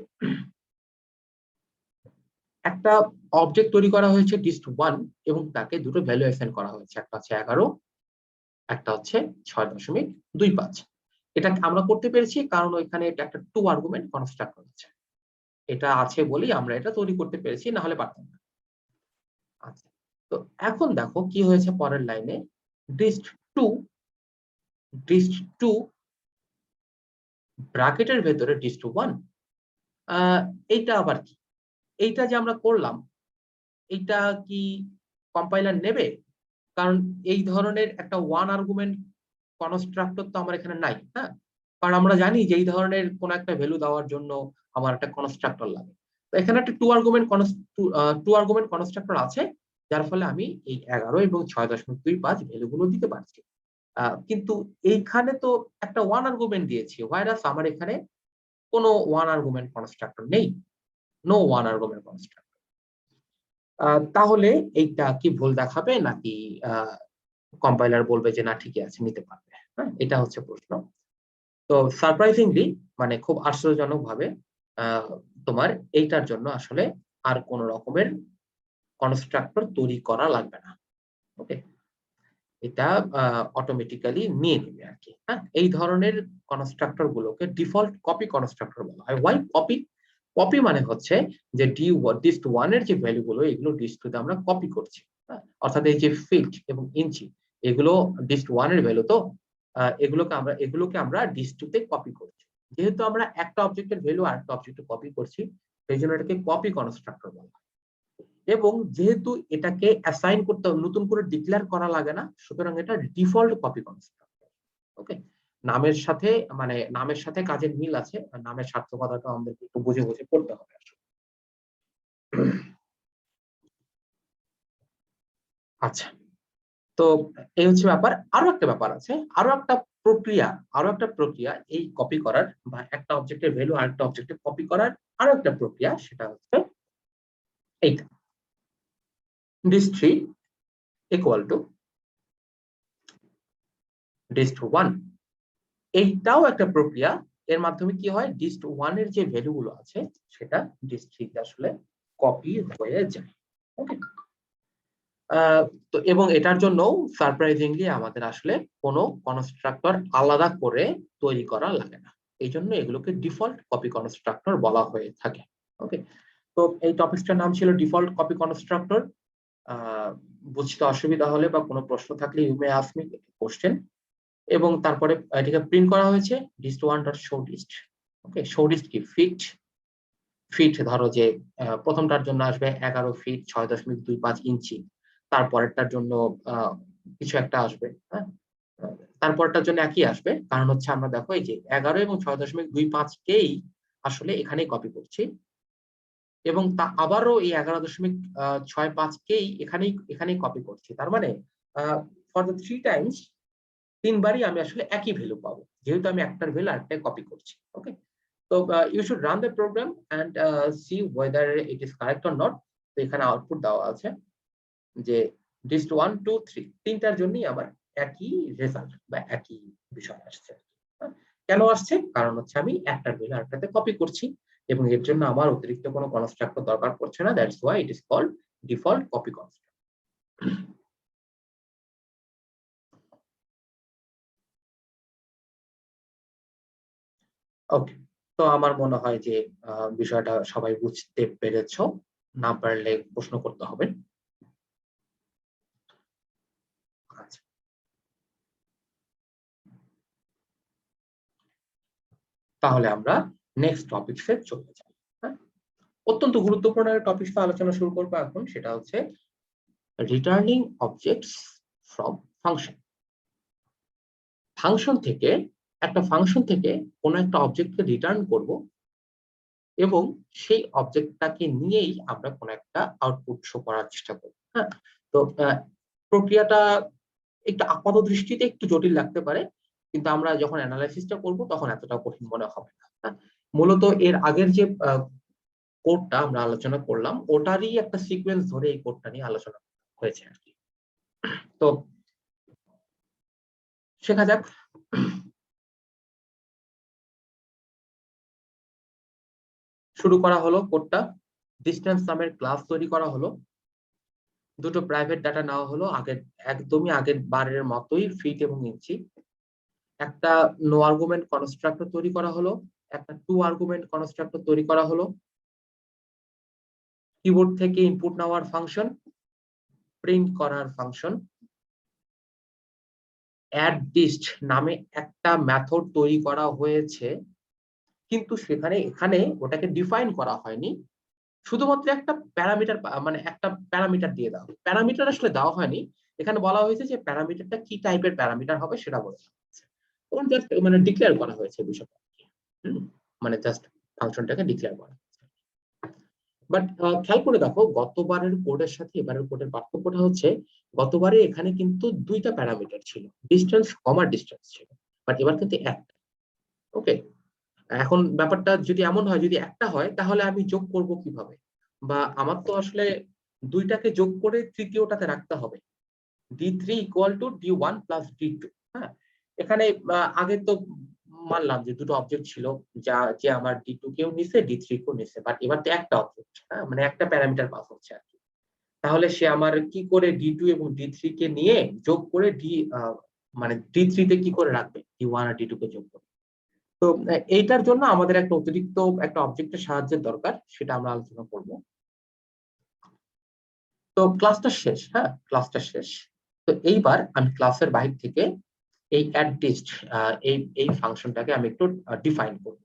একটা অবজেক্ট তৈরি করা হয়েছে ডিস্ট ওয়ান, এবং তাকে দুটো ভ্যালু অ্যাসাইন করা হয়েছে, একটা হচ্ছে 11, একটা হচ্ছে 6.25। এটা আমরা করতে পেরেছি কারণ ওইখানে এটা একটা টু আর্গুমেন্ট কনস্ট্রাক্টর আছে। এটা আছে বলেই আমরা এটা তৈরি করতে পেরেছি, না হলে পারতাম না। আচ্ছা, তো এখন দেখো কি হয়েছে পরের লাইনে, ডিস্ট টু। ডিস্ট টু ব্র্যাকেটের ভেতরে ডিস্ট ওয়ান। এইটা আবার কি? এইটা যে আমরা করলাম, এইটা কি কম্পাইলার নেবে? কারণ এই ধরনের একটা ওয়ান আর্গুমেন্ট কনস্ট্রাক্টর তো আমার এখানে নাই। হ্যাঁ, কারণ আমরা জানি যে এই ধরনের কোন একটা ভ্যালু দেওয়ার জন্য আমার একটা কনস্ট্রাক্টর লাগে। তো এখানে একটা টু আর্গুমেন্ট কনস্ট্রাক্টর আছে, যার ফলে আমি এই 11 এবং 6.25 ভ্যালু গুলো দিতে পারছি। কিন্তু এইখানে তো একটা ওয়ান আর্গুমেন্ট দিয়েছি, হোয়ারাস আমার এখানে কোনো ওয়ান আর্গুমেন্ট কনস্ট্রাক্টর নেই, নো ওয়ান আর্গুমেন্ট কনস্ট্রাক্টর। তাহলে এইটা কি ভুল দেখাবে নাকি কম্পাইলার বলবে যে না ঠিকই আছে, নিতে পারবে? হ্যাঁ, এটা হচ্ছে প্রশ্ন। তো সারপ্রাইজিংলি, মানে খুব আশ্চর্যজনক ভাবে আহ, তোমার এইটার জন্য আসলে আর কোন রকমের কনস্ট্রাক্টর তৈরি করা লাগবে না। ওকে, এটা অটোমেটিক্যালি নিয়ে নেবে আর কি। হ্যাঁ, এই ধরনের কনস্ট্রাক্টর গুলোকে ডিফল্ট কপি কনস্ট্রাক্টর বলা হয়। Y copy? কপি মানে হচ্ছে যে ডিস্ট ওয়ান এর যে ভ্যালু গুলো, এগুলো ডিস্ট টু তে আমরা কপি করছি। হ্যাঁ, অর্থাৎ এই যে ফিট এবং ইঞ্চি, এগুলো ডিস্ট ওয়ান এর ভ্যালু। তো এগুলোকে আমরা ডিস্ট টু তে কপি করছি। যেহেতু আমরা একটা অবজেক্টের ভ্যালু আর একটা অবজেক্টে কপি করছি, সেই জন্য এটাকে কপি কনস্ট্রাক্টর বলা হয়। এবং যেহেতু এটাকে অ্যাসাইন করতে নতুন করে ডিক্লেয়ার করা লাগে না, সুতরাং এটা ডিফল্ট কপি কনস্ট্রাক্টর। ওকে, নামের সাথে মানে নামের সাথে কাজের মিল আছে, আর নামের সার্থকতাটা আমাদেরকে একটু বুঝে বুঝে করতে হবে আসলে। আচ্ছা, তো এই হচ্ছে ব্যাপার। আরো একটা ব্যাপার আছে, আরো একটা প্রক্রিয়া, আরো একটা প্রক্রিয়া এই কপি করার বা একটা অবজেক্টের ভ্যালু আরেকটা অবজেক্টে কপি করার আরো একটা প্রক্রিয়া, সেটা হচ্ছে এইটা dist3 equal to dist1। এইটাও একটা প্রক্রিয়া, এর মাধ্যমে কি হয়, dist1 এর যে ভ্যালু গুলো আছে সেটা dist3 তে আসলে কপি হয়ে যায়। ওকে, তো এবং এটার জন্য সারপ্রাইজিংলি আমাদের আসলে কোনো কনস্ট্রাক্টর আলাদা করে তৈরি করা লাগে না, এই জন্য এগুলোকে ডিফল্ট কপি কনস্ট্রাক্টর বলা হয়ে থাকে। ওকে, তো এই টপিকটার নাম ছিল ডিফল্ট কপি কনস্ট্রাক্টর। বুঝতে অসুবিধা হলে বা কোনো প্রশ্ন থাকলে you may ask me question. এবং তারপরে এটাকে প্রিন্ট করা হয়েছে dist1 dot show dist. Okay, show dist কি, ফিট। ফিট ধরো যে প্রথমটার জন্য আসবে 11 ফিট 6.25 ইঞ্চি, তারপরেরটার জন্য কিছু একটা আসবে, হ্যাঁ, তারপরটার জন্য একই আসবে, কারণ হচ্ছে আমরা দেখো এই যে 11 এবং 6.25 কেই আসলে এখানেই কপি করছি, এবং তা আবারও এই 11.65 কেই এখানেই কপি করছি। তার মানে ফর দ্য 3 টাইমস, তিনবারই আমি আসলে একই ভ্যালু পাবো, যেহেতু আমি একটার ভ্যালু আরেকটাই কপি করছি। ওকে, তো you should run the program and see whether it is correct or not। তো এখানে আউটপুট দেওয়া আছে যে dist1 2 3 তিনটার জন্যই আমার একই রেজাল্ট বা একই বিষয় আসছে। কেন আসছে, কারণ হচ্ছে আমি একটার ভ্যালু আরেকটাতে কপি করছি, এবং এর জন্য আমার অতিরিক্ত কোনো কনস্ট্রাক্টর দরকার পড়ছে না। That's why it is called default copy constructor. Okay, তো আমার মনে হয় যে বিষয়টা সবাই বুঝতে পেরেছো, না পারলে প্রশ্ন করতে হবে। আচ্ছা, তাহলে আমরা নেক্সট টপিকসে চলে যাই। হ্যাঁ, অত্যন্ত গুরুত্বপূর্ণ একটা টপিক আলোচনা শুরু করবো এখন, সেটা হচ্ছে রিটার্নিং অবজেক্টস ফ্রম ফাংশন। একটা ফাংশন থেকে কোনো একটা অবজেক্টকে রিটার্ন করব, এবং সেই অবজেক্টটাকে নিয়েই আমরা কোনো একটা আউটপুট শো করার চেষ্টা করব। হ্যাঁ, তো প্রক্রিয়াটা একটু আপাত দৃষ্টিতে একটু জটিল লাগতে পারে, কিন্তু আমরা যখন অ্যানালাইসিসটা করব তখন এতটা কঠিন মনে হবে না। হ্যাঁ, মূলত এর আগের যে কোডটা আমরা আলোচনা করলাম ওটারই একটা সিকোয়েন্স ধরে এই কোডটা নিয়ে আলোচনা হয়েছে আর কি। তো শেখা যাক। শুরু করা হলো কোডটা, ডিস্টেন্স নামের ক্লাস তৈরি করা হলো, দুটো প্রাইভেট ডাটা নেওয়া হলো, একদমই আগের বারের মতোই ফিট এবং ইঞ্চি। একটা নো আর্গুমেন্ট কনস্ট্রাক্টর তৈরি করা হলো, একটা টু আর্গুমেন্ট কনস্ট্রাক্টর তৈরি করা হলো, কিবোর্ড থেকে ইনপুট নেওয়ার ফাংশন, প্রিন্ট করার ফাংশন, অ্যাড ডিস্ট নামে একটা মেথড তৈরি করা হয়েছে, কিন্তু এখানে ওটাকে ডিফাইন করা হয়নি, শুধুমাত্র একটা প্যারামিটার, মানে একটা প্যারামিটার দিয়ে দাও, প্যারামিটার আসলে দেওয়া হয়নি, এখানে বলা হয়েছে যে প্যারামিটারটা কি টাইপের প্যারামিটার হবে সেটা বলা হয়েছে, এবং জাস্ট মানে ডিক্লেয়ার করা হয়েছে বিষয়টা, মানে জাস্ট ফাংশনটাকে ডিক্লেয়ার করা। বাট খেয়াল করে দেখো গতবারের কোডের সাথে এবারের কোডের পার্থক্যটা হচ্ছে, গতবারে এখানে কিন্তু দুইটা প্যারামিটার ছিল, ডিস্টেন্স কমা ডিস্টেন্স ছিল, বাট এবার কিন্তু একটা। ওকে, এখন ব্যাপারটা যদি এমন হয়, যদি একটা হয় তাহলে আমি যোগ করব কিভাবে, বা আমার তো আসলে দুইটাকে যোগ করে তৃতীয়টাতে রাখতে হবে, d3 equal to d1 plus d2। হ্যাঁ, এখানে আগে তো মানলাম যে দুটো অবজেক্ট ছিল, যে আমার d2 কেও নিছে d3 কেও নিছে, বাট এবার তো একটা অবজেক্ট, হ্যাঁ, মানে একটা প্যারামিটার পাস হচ্ছে আর কি। তাহলে সে আমার কি করে d2 এবং d3 কে নিয়ে যোগ করে মানে d3 তে কি করে রাখবে, d1 আর d2 কে যোগ করে। তো এইটার জন্য আমাদের একটা অতিরিক্ত একটা অবজেক্টের সাহায্যের দরকার, সেটা আমরা আলোচনা করব। তো ক্লাসটা শেষ, হ্যাঁ, ক্লাসটা শেষ। তো এইবার আমি ক্লাসের বাইরে থেকে এই অ্যাডডিস্ট এই ফাংশনটাকে আমি একটু ডিফাইন করব,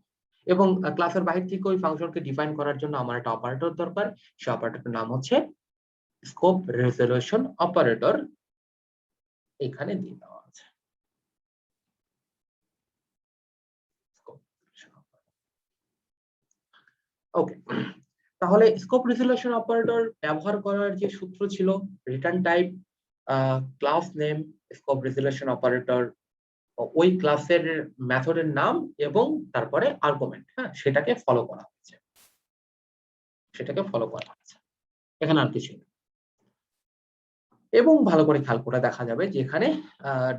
এবং ক্লাসের বাইরে থেকে ওই ফাংশনকে ডিফাইন করার জন্য আমার একটা অপারেটর দরকার, সেই অপারেটরটার নাম হচ্ছে স্কোপ রেজলিউশন অপারেটর, এখানে দিয়ে দেওয়া আছে। ওকে, তাহলে স্কোপ রেজলিউশন অপারেটর ব্যবহার করার যে সূত্র ছিল, return type class name scope resolution operator ওই ক্লাসের মেথডের নাম এবং তারপরে আর্গুমেন্ট, হ্যাঁ, সেটাকে ফলো করা হচ্ছে, এখানে আর কিছু নেই। এবং ভালো করে খেয়াল করে দেখা যাবে যে এখানে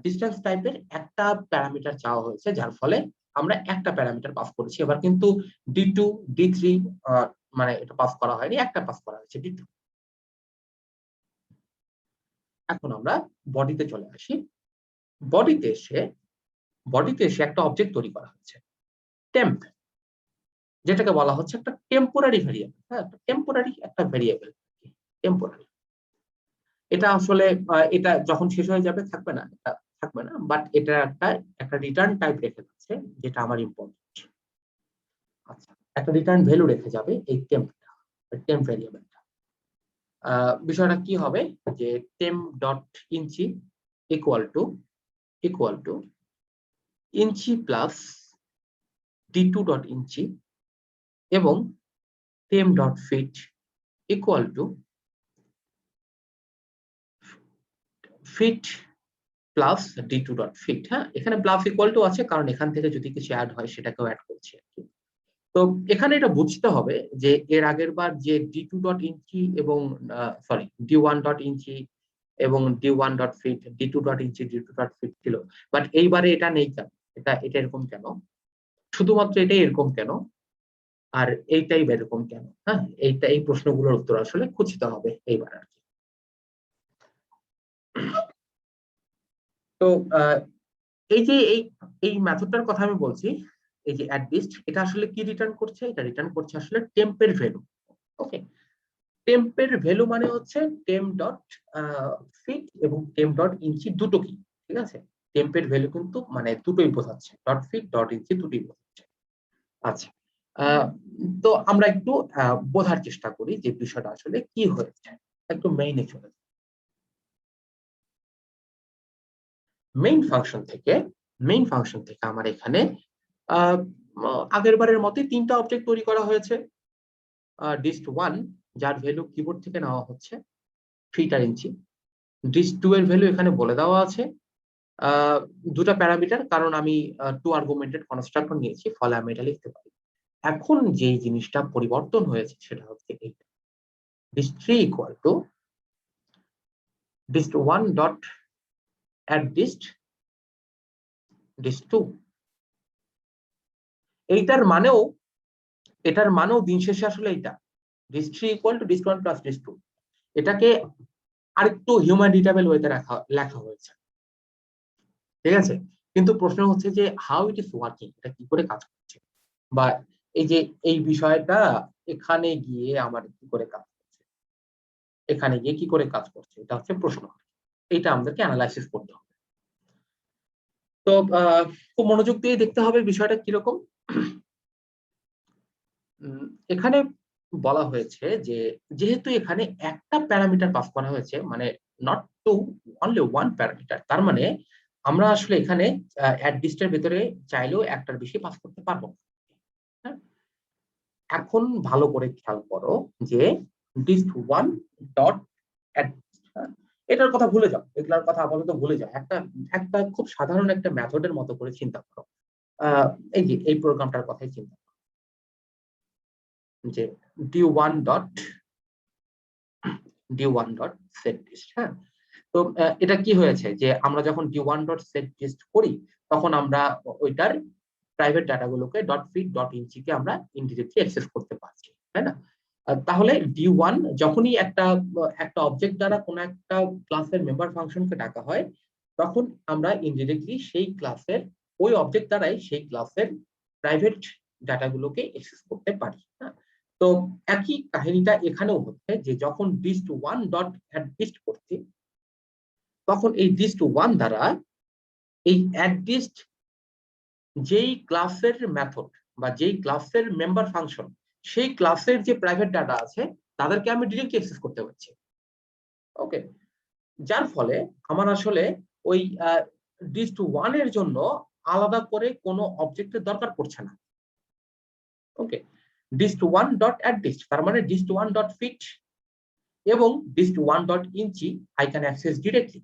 ডিস্টেন্স টাইপের একটা প্যারামিটার চাওয়া হয়েছে, যার ফলে আমরা একটা প্যারামিটার পাস করেছি। এবার কিন্তু D2 D3 মানে এটা পাস করা হয়নি, একটা পাস করা হয়েছে D2। এখন আমরা বডিতে চলে আসি। বডিতে এসে একটা অবজেক্ট তৈরি করা হচ্ছে টেম্প, যেটাকে বলা হচ্ছে একটা টেম্পোরারি ভেরিয়েবল। হ্যাঁ, টেম্পোরারি একটা ভেরিয়েবল, টেম্পোরারি। এটা আসলে এটা যখন শেষ হয়ে যাবে থাকবে না, এটা থাকবে না, বাট এটা একটা রিটার্ন টাইপ রেখে যাচ্ছে, যেটা আমার ইম্পর্টেন্ট। আচ্ছা, একটা রিটার্ন ভ্যালু রেখে যাবে এই টেম্প ভেরিয়েবলটা। বিষয়টা কি হবে যে temp dot inch equal to inch plus D2 dot inch এবং temp dot feet equal to feet plus D2 dot feet. হ্যাঁ, এখানে প্লাস ইকুয়াল টু আছে কারণ এখান থেকে যদি কিছু অ্যাড হয় সেটাকেও অ্যাড করছি আর কি। তো এখানে এটা বুঝতে হবে যে এর আগের বার যে D2 ডট ইঞ্চি এবং সরি D1 ডট ইঞ্চি এবং D1 dot feet, D2 dot inch D2 dot feet ছিল, বাট এইবারে এটা নেই কেন, এটা এরকম কেন, শুধুমাত্র এটাই এরকম কেন, আর এইটাই এরকম কেন? হ্যাঁ, এই প্রশ্নগুলোর উত্তর আসলে খুঁজতে হবে এইবার আর কি। তো এই যে এই মেথডটার কথা আমি বলছি, এই যে অ্যাডলিস্ট, এটা আসলে কি রিটার্ন করছে? এটা রিটার্ন করছে আসলে টেম্পের ভ্যালু। ওকে, টেম্পের ভ্যালু মানে হচ্ছে টেম্প ডট ফিট এবং টেম্প ডট ইঞ্চি দুটো কি, ঠিক আছে? টেম্পের ভ্যালু কিন্তু মানে দুটোই বোঝাচ্ছে, ডট ফিট ডট ইঞ্চি দুটোই বোঝাচ্ছে। আচ্ছা, তো আমরা একটু বোঝার চেষ্টা করি যে বিষয়টা আসলে কি হয়েছে। একটু মেইনে চলে যাই। মেইন ফাংশন থেকে আমার এখানে আগের বারের মতোই তিনটা অবজেক্ট তৈরি করা হয়েছে। dist1 যার ভ্যালু কিবোর্ড থেকে নেওয়া হচ্ছে ফিট আর ইঞ্চি। dist2 এর ভ্যালু এখানে বলে দেওয়া আছে দুটা প্যারামিটার, কারণ আমি টু আর্গুমেন্টেড কনস্ট্রাক্টর নিয়েছি, ফলে আমি এটা লিখতে পারি। এখন যে জিনিসটা পরিবর্তন হয়েছে সেটা হচ্ছে এইটা, dist3 equal to dist1 dot add dist2। এটার মানেও দিন শেষে আসলে এইটা dist3 equal to dist1 plus dist2। এটাকে আরেকটু হিউম্যান রিডেবল ওয়েতে লেখা হয়েছে, ঠিক আছে? কিন্তু প্রশ্ন হচ্ছে যে হাউ ইট ইজ ওয়ার্কিং, এটা কি করে কাজ করছে, বা এই যে এই বিষয়টা এখানে গিয়ে আমার কি করে কাজ করছে, এখানে গিয়ে কি করে কাজ করছে, এটা হচ্ছে প্রশ্ন। এটা আমাদেরকে অ্যানালাইসিস করতে হবে। তো খুব মনোযোগ দিয়ে দেখতে হবে বিষয়টা কিরকম। এখানে বলা হয়েছে যে যেহেতু এখানে একটা প্যারামিটার পাস করা হয়েছে, মানে not two, only one parameter, তার মানে আমরা আসলে এখানে অ্যাডলিস্টের ভিতরে চাইলেও একটার বেশি পাস করতে পারবো। হ্যাঁ, এখন ভালো করে খেয়াল করো যে dist1 ডট এটার কথা ভুলে যাও, এগুলার কথা আপাতত ভুলে যাও। একটা খুব সাধারণ একটা মেথডের মতো করে চিন্তা করো। এই যে এই প্রোগ্রামটার কথাই চিন্তা করো যে d1 ডট সেট লিস্ট। হ্যাঁ, তো এটা কি হয়েছে যে আমরা যখন d1 ডট সেট লিস্ট করি তখন আমরা ওইটার প্রাইভেট ডাটাগুলোকে ডট ফিট ডট ইঞ্চি কে আমরা ইন্ডিরেক্টলি অ্যাক্সেস করতে পারছি, তাই না? তাহলে d1 যখনই একটা অবজেক্ট দ্বারা কোনো একটা ক্লাসের মেম্বার ফাংশনকে ডাকা হয়, তখন আমরা ইনডিরেক্টলি সেই ক্লাসের ওই অবজেক্ট দ্বারাই সেই ক্লাসের প্রাইভেট ডাটাগুলোকে অ্যাক্সেস করতে পারি। হ্যাঁ, তো একই কাহিনীটা এখানেও হচ্ছে যে যখন dist1 ডট অ্যাডলিস্ট করছি, তখন এই dist1 দ্বারা এই অ্যাডলিস্ট যেই ক্লাসের মেথড বা যেই ক্লাসের মেম্বার ফাংশন, সেই ক্লাসের যে প্রাইভেট ডাটা আছে তাদেরকে আমি ডিরেক্টলি অ্যাক্সেস করতে পারছি। ওকে, যার ফলে আমার আসলে ওই dist1 এর জন্য আলাদা করে কোনো অবজেক্টের দরকার পড়ছে না। ওকে, dist1 ডট অ্যাডলিস্ট তার মানে dist1 ডট ফিট এবং dist1 dot inch I can access directly.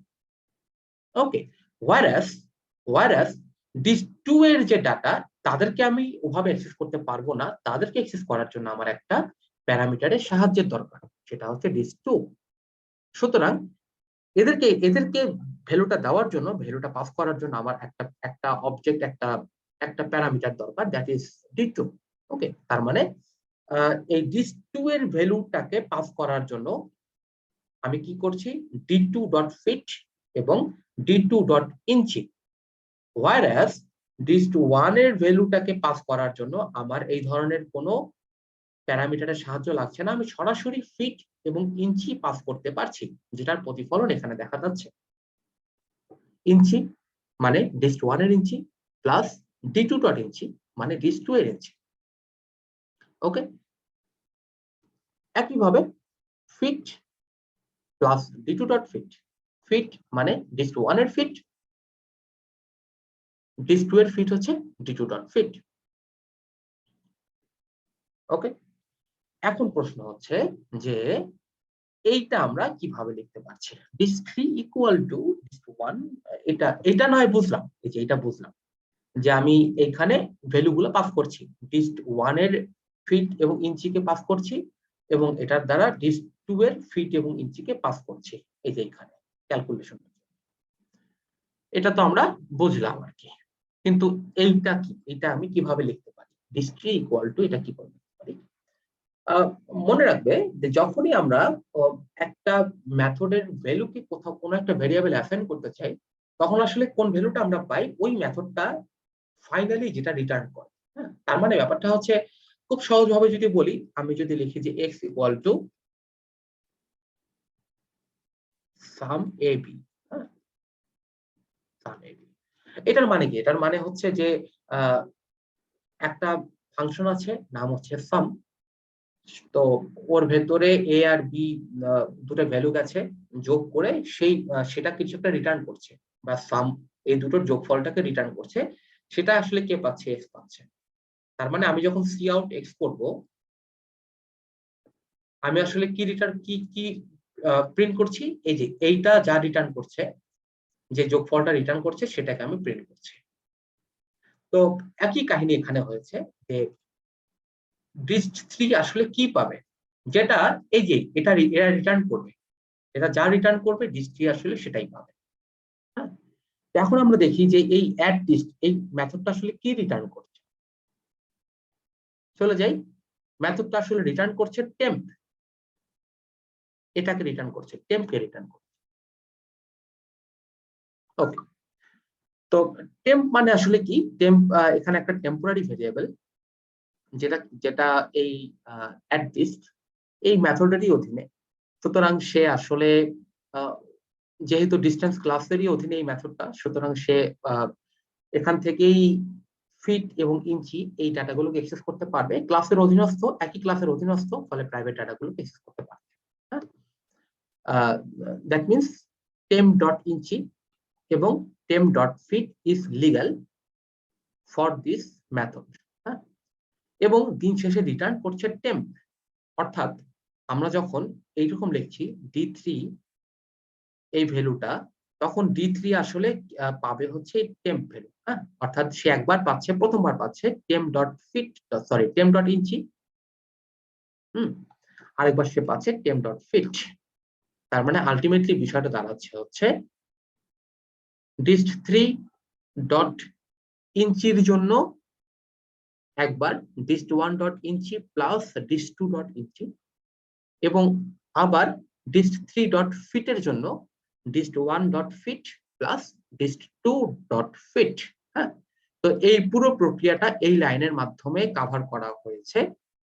Okay, whereas whereas dist two এর যে ডাটা তাদেরকে আমি ওভাবে অ্যাক্সেস করতে পারবো না, তাদেরকে অ্যাক্সেস করার জন্য আমার একটা প্যারামিটারের সাহায্যের দরকার, সেটা হচ্ছে ডিস টু। সুতরাং এদেরকে ভ্যালুটা দেওয়ার জন্য, ভ্যালুটা পাস করার জন্য আমার একটা একটা অবজেক্ট, একটা প্যারামিটার দরকার, দ্যাট ইজ ডি2। ওকে, তার মানে এই ডিস2 এর ভ্যালুটাকে পাস করার জন্য আমি কি করছি, d2.fit এবং d2.inchi। whereas dis1 এর ভ্যালুটাকে পাস করার জন্য আমার এই ধরনের কোনো প্যারামিটারের সাহায্য লাগছে না, আমি সরাসরি ফিট এবং ইঞ্চি পাস করতে পারছি, যেটার প্রতিফলন এখানে দেখা যাচ্ছে। ইঞ্চি মানে dis1 এর ইঞ্চি প্লাস d2.inchi মানে dis2 এর ইঞ্চি। ওকে, একইভাবে ফিট প্লাস d2.fit, ফিট মানে dis1 এর ফিট, dis2 এর ফিট হচ্ছে d2.fit। ওকে, এখন প্রশ্ন হচ্ছে যে এইটা আমরা কিভাবে লিখতে পারছি, dis3 ইকুয়াল টু dis1। এটা নয় বুঝলাম, এই যে এটা বুঝলাম যে আমি এখানে ভ্যালুগুলো পাস করছি, dis1 এর ফিট এবং ইঞ্চিকে পাস করছি এবং এটার দ্বারা dis2 এর ফিট এবং ইঞ্চিকে পাস করছি, এই যে এখানে ক্যালকুলেশন। এটা তো আমরা বুঝলাম আর কি, কিন্তু এইটা কি, এটা আমি কিভাবে লিখতে পারি, dis3 ইকুয়াল টু এটা কিভাবে লিখতে পারি। মনে রাখবে যে যখনই আমরা একটা মেথডের ভ্যালুকে কোথাও কোনো একটা ভেরিয়েবল অ্যাসাইন করতে চাই, তখন আসলে কোন ভ্যালুটা আমরা পাই, ওই মেথডটা ফাইনালি যেটা রিটার্ন করে। হ্যাঁ, তার মানে ব্যাপারটা হচ্ছে খুব সহজভাবে যদি বলি, আমি যদি লিখি যে x equal to some A B, হ্যাঁ, সাম এ বি, এটার মানে কি, এটার মানে হচ্ছে যে একটা ফাংশন আছে নাম হচ্ছে সাম, তো ওর ভেতরে এ আর বি দুটো ভ্যালু গেছে, যোগ করে সেটা কিছু একটা রিটার্ন করছে, বা সাম এই দুটোর যোগফলটাকে রিটার্ন করছে, সেটা আসলে কে পাচ্ছে, এক্স পাচ্ছে। তার মানে আমি যখন সি আউট এক্স করব, আমি আসলে কি রিটার্ন কি কি প্রিন্ট করছি, এই যে এইটা যা রিটার্ন করছে, যে যোগফলটা রিটার্ন করছে সেটাকে আমি প্রিন্ট করছি। তো একই কাহিনী এখানে হয়েছে যে dis3 আসলে কি পাবে, যেটা এই যে এটা রিটার্ন করবে, এটা যা রিটার্ন করবে dis3 আসলে সেটাই পাবে। হ্যাঁ, এখন আমরা দেখি যে এই অ্যাড ডিস্ট এই মেথডটা আসলে কি রিটার্ন করছে। চলে যাই, মেথডটা আসলে রিটার্ন করছে টেম্প, এটাকে রিটার্ন করছে, টেম্পকে রিটার্ন করছে। ওকে, তো টেম্প মানে আসলে কি, টেম্প এখানে একটা টেম্পোরারি ভেরিয়েবল, যেটা যেটা এই অ্যাড ডিস্ট এই মেথডেরই অধীনে। সুতরাং সে আসলে যেহেতু ডিস্টেন্স ক্লাসেরই অধীনে এই মেথডটা, সুতরাং সে এখান থেকেই ফিট এবং ইঞ্চি এই ডাটাগুলোকে অ্যাক্সেস করতে পারবে, ক্লাসের অধীনস্থ, একই ক্লাসের অধীনস্থ, ফলে প্রাইভেট ডাটাগুলোকে অ্যাক্সেস করতে পারবে। হ্যাঁ, দ্যাট মিনস temp.inchi এবং temp.fit is legal for this method. হ্যাঁ, এবং দিন শেষে রিটার্ন করছে টেম্প, অর্থাৎ আমরা যখন এইরকম লিখছি d3 এই ভ্যালুটা, তখন d3 আসলে পাবে হচ্ছে টেম্প ভ্যালু। হ্যাঁ, অর্থাৎ সে একবার পাচ্ছে, প্রথমবার পাচ্ছে temp.fit, সরি temp.inchi, আরেকবার সে পাচ্ছে temp.fit। তার মানে আলটিমেটলি বিষয়টা দাঁড়াচ্ছে হচ্ছে dist3.inchi জন্য একবার dist1.inchi প্লাস dist2.inchi, এবং আবার dist3.fit এর জন্য dist1.fit প্লাস dist2.fit। হ্যাঁ, তো এই পুরো প্রক্রিয়াটা এই লাইনের মাধ্যমে কভার করা হয়েছে,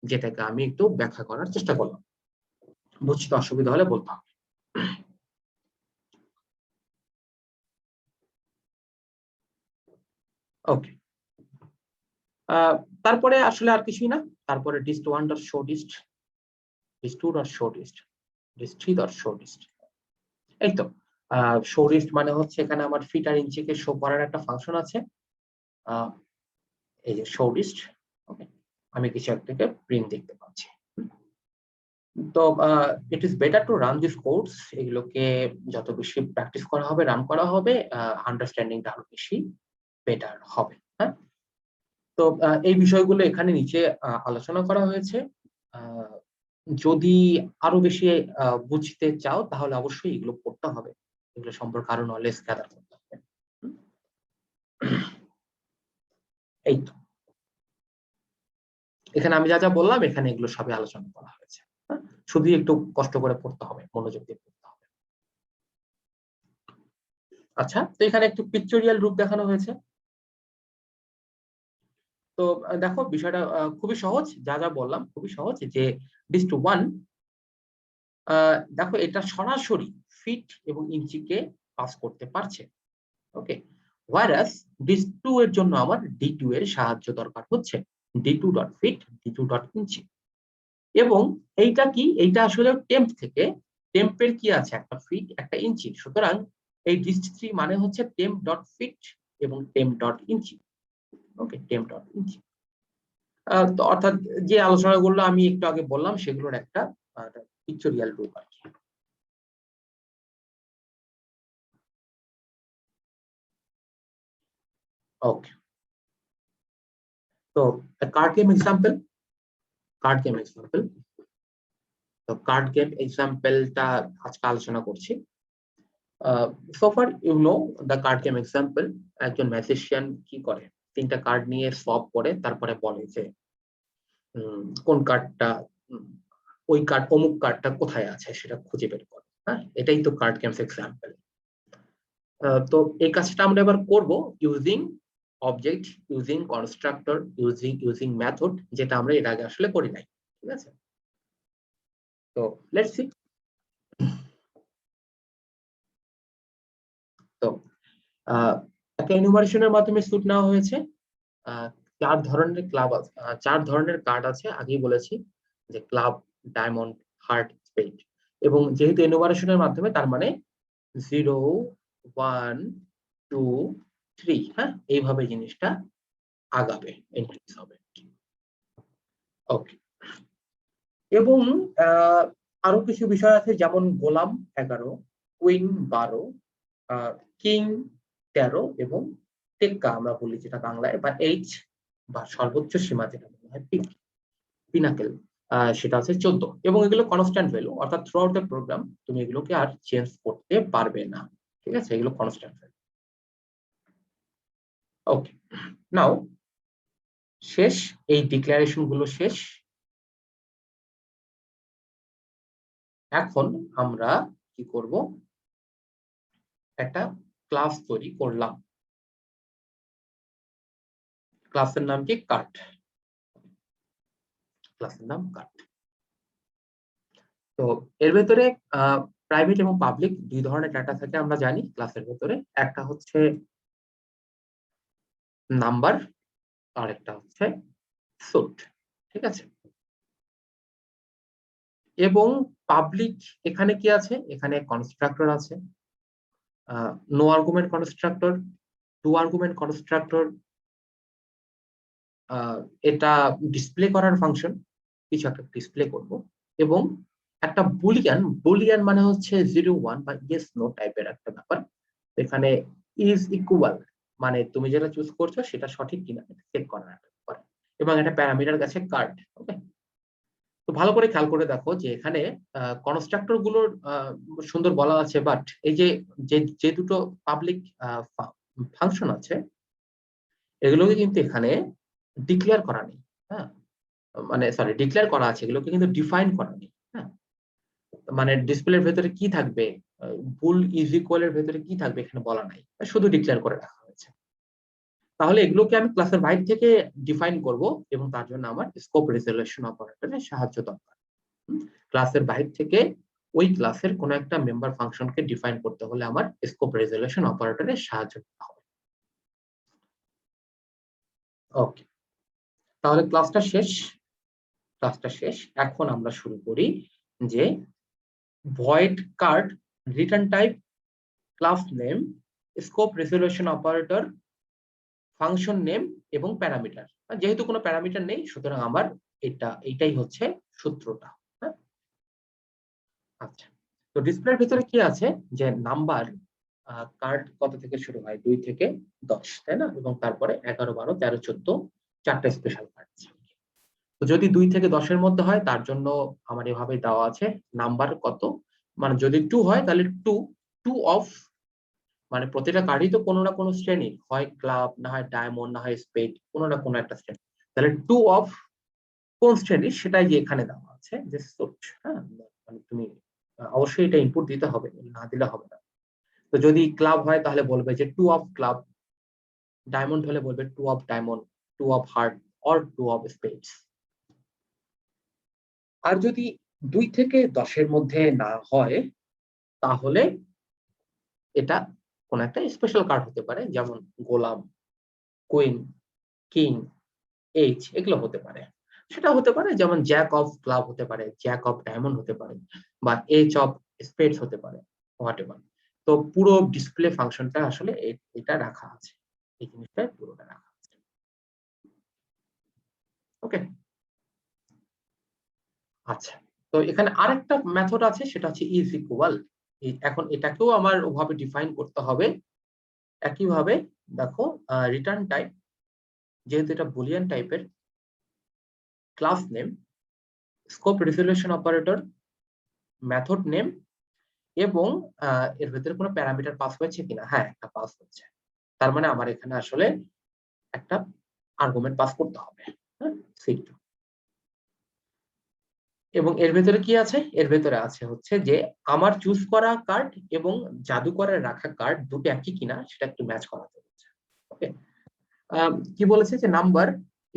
যেটাকে আমি একটু ব্যাখ্যা করার চেষ্টা করলাম। বুঝতে অসুবিধা হলে বলতে হবে। ওকে, তারপরে আসলে আর কিছুই না, তারপরে dist1.showDist, dist2.showDist, dist3.showDist, এই তো। showDist মানে হচ্ছে এখানে আমার ফিট আর ইঞ্চিকে শো করার একটা ফাংশন আছে, এই যে showDist। ওকে, আমি কিছু একটাকে প্রিন্ট দেখতে পাচ্ছি। তো it is better to run this course, এগুলোকে যত বেশি প্র্যাকটিস করা হবে, রান করা হবে, আন্ডারস্ট্যান্ডিংটা আরো বেশি বেটার হবে। হ্যাঁ, তো এই বিষয়গুলো এখানে নিচে আলোচনা করা হয়েছে। আহ, যদি আরো বেশি বুঝতে চাও তাহলে অবশ্যই এগুলো পড়তে হবে, এগুলো সম্পর্কে আরো নলেজ গ্যাদার করতে হবে। হুম, এই তো এখানে আমি যা যা বললাম এখানে এগুলো সবই আলোচনা করা হয়েছে। হ্যাঁ, শুধু একটু কষ্ট করে পড়তে হবে, মনোযোগ দিয়ে পড়তে হবে। আচ্ছা, তো এখানে একটু পিকচরিয়াল রূপ দেখানো হয়েছে। তো দেখো বিষয়টা খুবই সহজ, যা যা বললাম খুবই সহজ। যে ডিস্ট ওয়ান, দেখো এটা সরাসরি ফিট এবং ইঞ্চিকে পাস করতে পারছে। ওকে, ওয়ারাস ডিস্ট টু এর জন্য আমার ডি টু এর সাহায্য দরকার হচ্ছে, D two dot feet, D two dot inch. এবং এইটা কি, এইটা আসলে টেম্প থেকে, টেম্পের কি আছে, একটা ফিট একটা ইঞ্চি, সুতরাং এই ডিস্ট থ্রি মানে হচ্ছে টেম্প ডট ফিট এবং টেম্প ডট ইঞ্চি। ওকে, টেম্প ডট ইঞ্চি। তো অর্থাৎ যে আলোচনাগুলো আমি একটু আগে বললাম সেগুলোর একটা পিকচরিয়াল রূপ আর কি। ওকে, তো card game example, card game example. তো কার্ড গেম এক্সাম্পলটা আজকে আলোচনা করছি। So far you know the card game example. একজন ম্যাজিশিয়ান কি করে, তিনটা কার্ড নিয়ে সলভ করে, তারপরে বলে যে কোন কার্ডটা, ওই কার্ড, অমুক কার্ডটা কোথায় আছে সেটা খুঁজে বের করে। হ্যাঁ, এটাই তো কার্ড গেমস এক্সাম্পল। তো এই কাজটা আমরা এবার করব using object, using constructor, using method, যেটা আমরা এর আগে আসলে করি নাই। ঠিক আছে, তো লেটস সি। তো একটা এনুমারেশনের মাধ্যমে স্যুট নেওয়া হয়েছে। আহ, চার ধরনের ক্লাব আছে, চার ধরনের কার্ড আছে, আগেই বলেছি যে ক্লাব, ডায়মন্ড, হার্ট, স্পেড। এবং যেহেতু এনুমারেশনের মাধ্যমে তার মানে 0, 1, 2, 3, হ্যাঁ, এইভাবে জিনিসটা আগাবে, ইনক্রিজ হবে। ওকে, এবং আহ, আরো কিছু বিষয় আছে, যেমন গোলাম 11, কুইন 12, কিং 13 এবং টেক্কা আমরা বলি যেটা বাংলায়, বা এইচ বা সর্বোচ্চ সীমা যেটা বলা হয় পিক, পিনাকেল, সেটা আছে 14। এবং এগুলো কনস্ট্যান্ট ভ্যালু, অর্থাৎ থ্রু আউট দ্য প্রোগ্রাম তুমি এগুলোকে আর চেঞ্জ করতে পারবে না। ঠিক আছে, এগুলো কনস্ট্যান্ট ভ্যালু। ওকে, নাও শেষ, এই ডিক্লারেশন গুলো শেষ। এখন আমরা কি করব, একটা ক্লাস তৈরি করলাম, ক্লাসের নাম কি, কার্ট, ক্লাসের নাম কার্ট। তো এর ভেতরে প্রাইভেট এবং পাবলিক দুই ধরনের ডাটা থাকে আমরা জানি ক্লাসের ভেতরে, একটা হচ্ছে নাম্বার, আর একটা হচ্ছে সুট। ঠিক আছে, এবং পাবলিক এখানে কি আছে, এখানে কনস্ট্রাক্টর আছে, no argument constructor, two argument constructor, এটা ডিসপ্লে করার ফাংশন, কিছু একটা ডিসপ্লে করব। এবং একটা বুলিয়ান, বুলিয়ান মানে হচ্ছে 0, 1 বা ইয়েস নো টাইপের একটা ব্যাপার। এখানে ইজ ইকুয়াল মানে তুমি যেটা চুজ করছো সেটা সঠিক কিনা চেক করার একটা ব্যাপার। এবং একটা প্যারামিটার কাছে কার্ড। ওকে, তো ভালো করে খেয়াল করে দেখো যে এখানে কনস্ট্রাক্টর গুলোর সুন্দর বলা আছে, বাট এই যে যে দুটো পাবলিক ফাংশন আছে এগুলোকে কিন্তু এখানে ডিক্লেয়ার করা নেই। হ্যাঁ, মানে সরি, ডিক্লেয়ার করা আছে, এগুলোকে কিন্তু ডিফাইন করা নেই। হ্যাঁ, মানে ডিসপ্লের ভেতরে কি থাকবে, বুল ইজ ইকুয়াল এর ভেতরে কি থাকবে এখানে বলা নাই, শুধু ডিক্লেয়ার করে রাখা হয়েছে। তাহলে এগুলোকে আমি ক্লাসের বাইরে থেকে ডিফাইন করব, এবং তার জন্য আমার স্কোপ রেজলিউশন অপারেটরের সাহায্য দরকার। ক্লাসের বাইরে থেকে ওই ক্লাসের কোন একটা মেম্বার ফাংশনকে ডিফাইন করতে হলে আমার স্কোপ রেজলিউশন অপারেটরের সাহায্য নিতে হবে। ওকে, তাহলে ক্লাসটা শেষ, ক্লাসটা শেষ। এখন আমরা শুরু করি যে void card, return type, class name, scope resolution operator, function name এবং প্যারামিটার। যেহেতু কোনো প্যারামিটার নেই সুতরাং আমার এইটাই হচ্ছে সূত্রটা। হ্যাঁ, আচ্ছা, তো ডিসপ্লের ভিতরে কি আছে যে নাম্বার কার্ড কত থেকে শুরু হয়, 2 থেকে 10, তাই না? এবং তারপরে 11, 12, 13, 14 চারটা স্পেশাল কার্ড আছে। তো যদি 2 থেকে 10 এর মধ্যে হয় তার জন্য আমার এভাবে দেওয়া আছে নাম্বার কত, মানে যদি 2 হয় তাহলে 2, 2 অফ, মানে প্রতিটা কার্ডই তো কোনো না কোনো শ্রেণী, হয় ক্লাব, না হয় ডায়মন্ড, না হয় স্পেড, কোনো না কোনো একটা শ্রেণী। তাহলে 2 অফ কোন শ্রেণী সেটাই যে এখানে দেওয়া আছে যে সোট। হ্যাঁ, মানে তুমি অবশ্যই এটা ইনপুট দিতে হবে, না দিলে হবে না। তো যদি ক্লাব হয় তাহলে বলবে যে 2 অফ ক্লাব, ডায়মন্ড হলে বলবে 2 of diamond, 2 of heart or 2 of spades. আর যদি 2 থেকে 10 এর মধ্যে না হয় তাহলে এটা কোন একটা স্পেশাল কার্ড হতে পারে, যেমন গোলাম, কুইন, কিং, এইচ, এগুলো হতে পারে। সেটা হতে পারে যেমন জ্যাক অফ ক্লাব হতে পারে, জ্যাক অফ ডায়মন্ড হতে পারে, বা এইচ অফ স্পেডস হতে পারে, হোয়াটএভার। তো পুরো ডিসপ্লে ফাংশনটা আসলে এটা রাখা আছে, এই জিনিসটা পুরোটা রাখা আছে। ওকে, আচ্ছা, তো এখানে আরেকটা মেথড আছে, সেটা হচ্ছে ইজ ইকুয়াল। এখন এটাকেও আমার ওভাবে ডিফাইন করতে হবে একইভাবে। দেখো, রিটার্ন টাইপ, যেহেতু এটা বুলিয়ান টাইপের, class name, scope resolution operator, method name, এবং এর ভেতরে কোনো প্যারামিটার পাস হয়েছে কিনা। হ্যাঁ, একটা পাস হচ্ছে, তার মানে আমার এখানে আসলে একটা আর্গুমেন্ট পাস করতে হবে। হ্যাঁ, সিট। এবং এর ভেতরে কি আছে, এর ভেতরে আছে হচ্ছে যে আমার চুজ করা কার্ড এবং জাদুকরের রাখা কার্ড দুটো একই কিনা সেটা একটু ম্যাচ করাতে হচ্ছে। ওকে, কি বলেছে যে number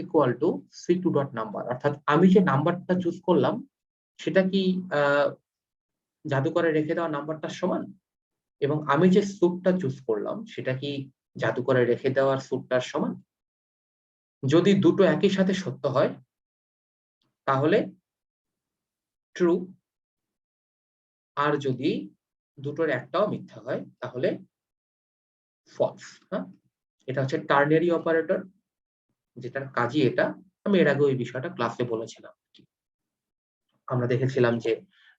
equal to C two dot number, অর্থাৎ আমি যে নাম্বারটা চুজ করলাম সেটা কি জাদুকরে রেখে দেওয়া নাম্বারটার সমান, এবং আমি যে স্যুটটা চুজ করলাম সেটা কি জাদুকরে রেখে দেওয়ার স্যুটটার সমান। যদি দুটো একই সাথে সত্য হয় তাহলে ট্রু, আর যদি দুটোর একটাও মিথ্যা হয় তাহলে ফলস। হ্যাঁ, এটা হচ্ছে টার্নারি অপারেটর, যেটার কাজই এটা। আমি এর আগে ওই বিষয়টা ক্লাসে বলেছিলাম। আমরা দেখেছিলাম যে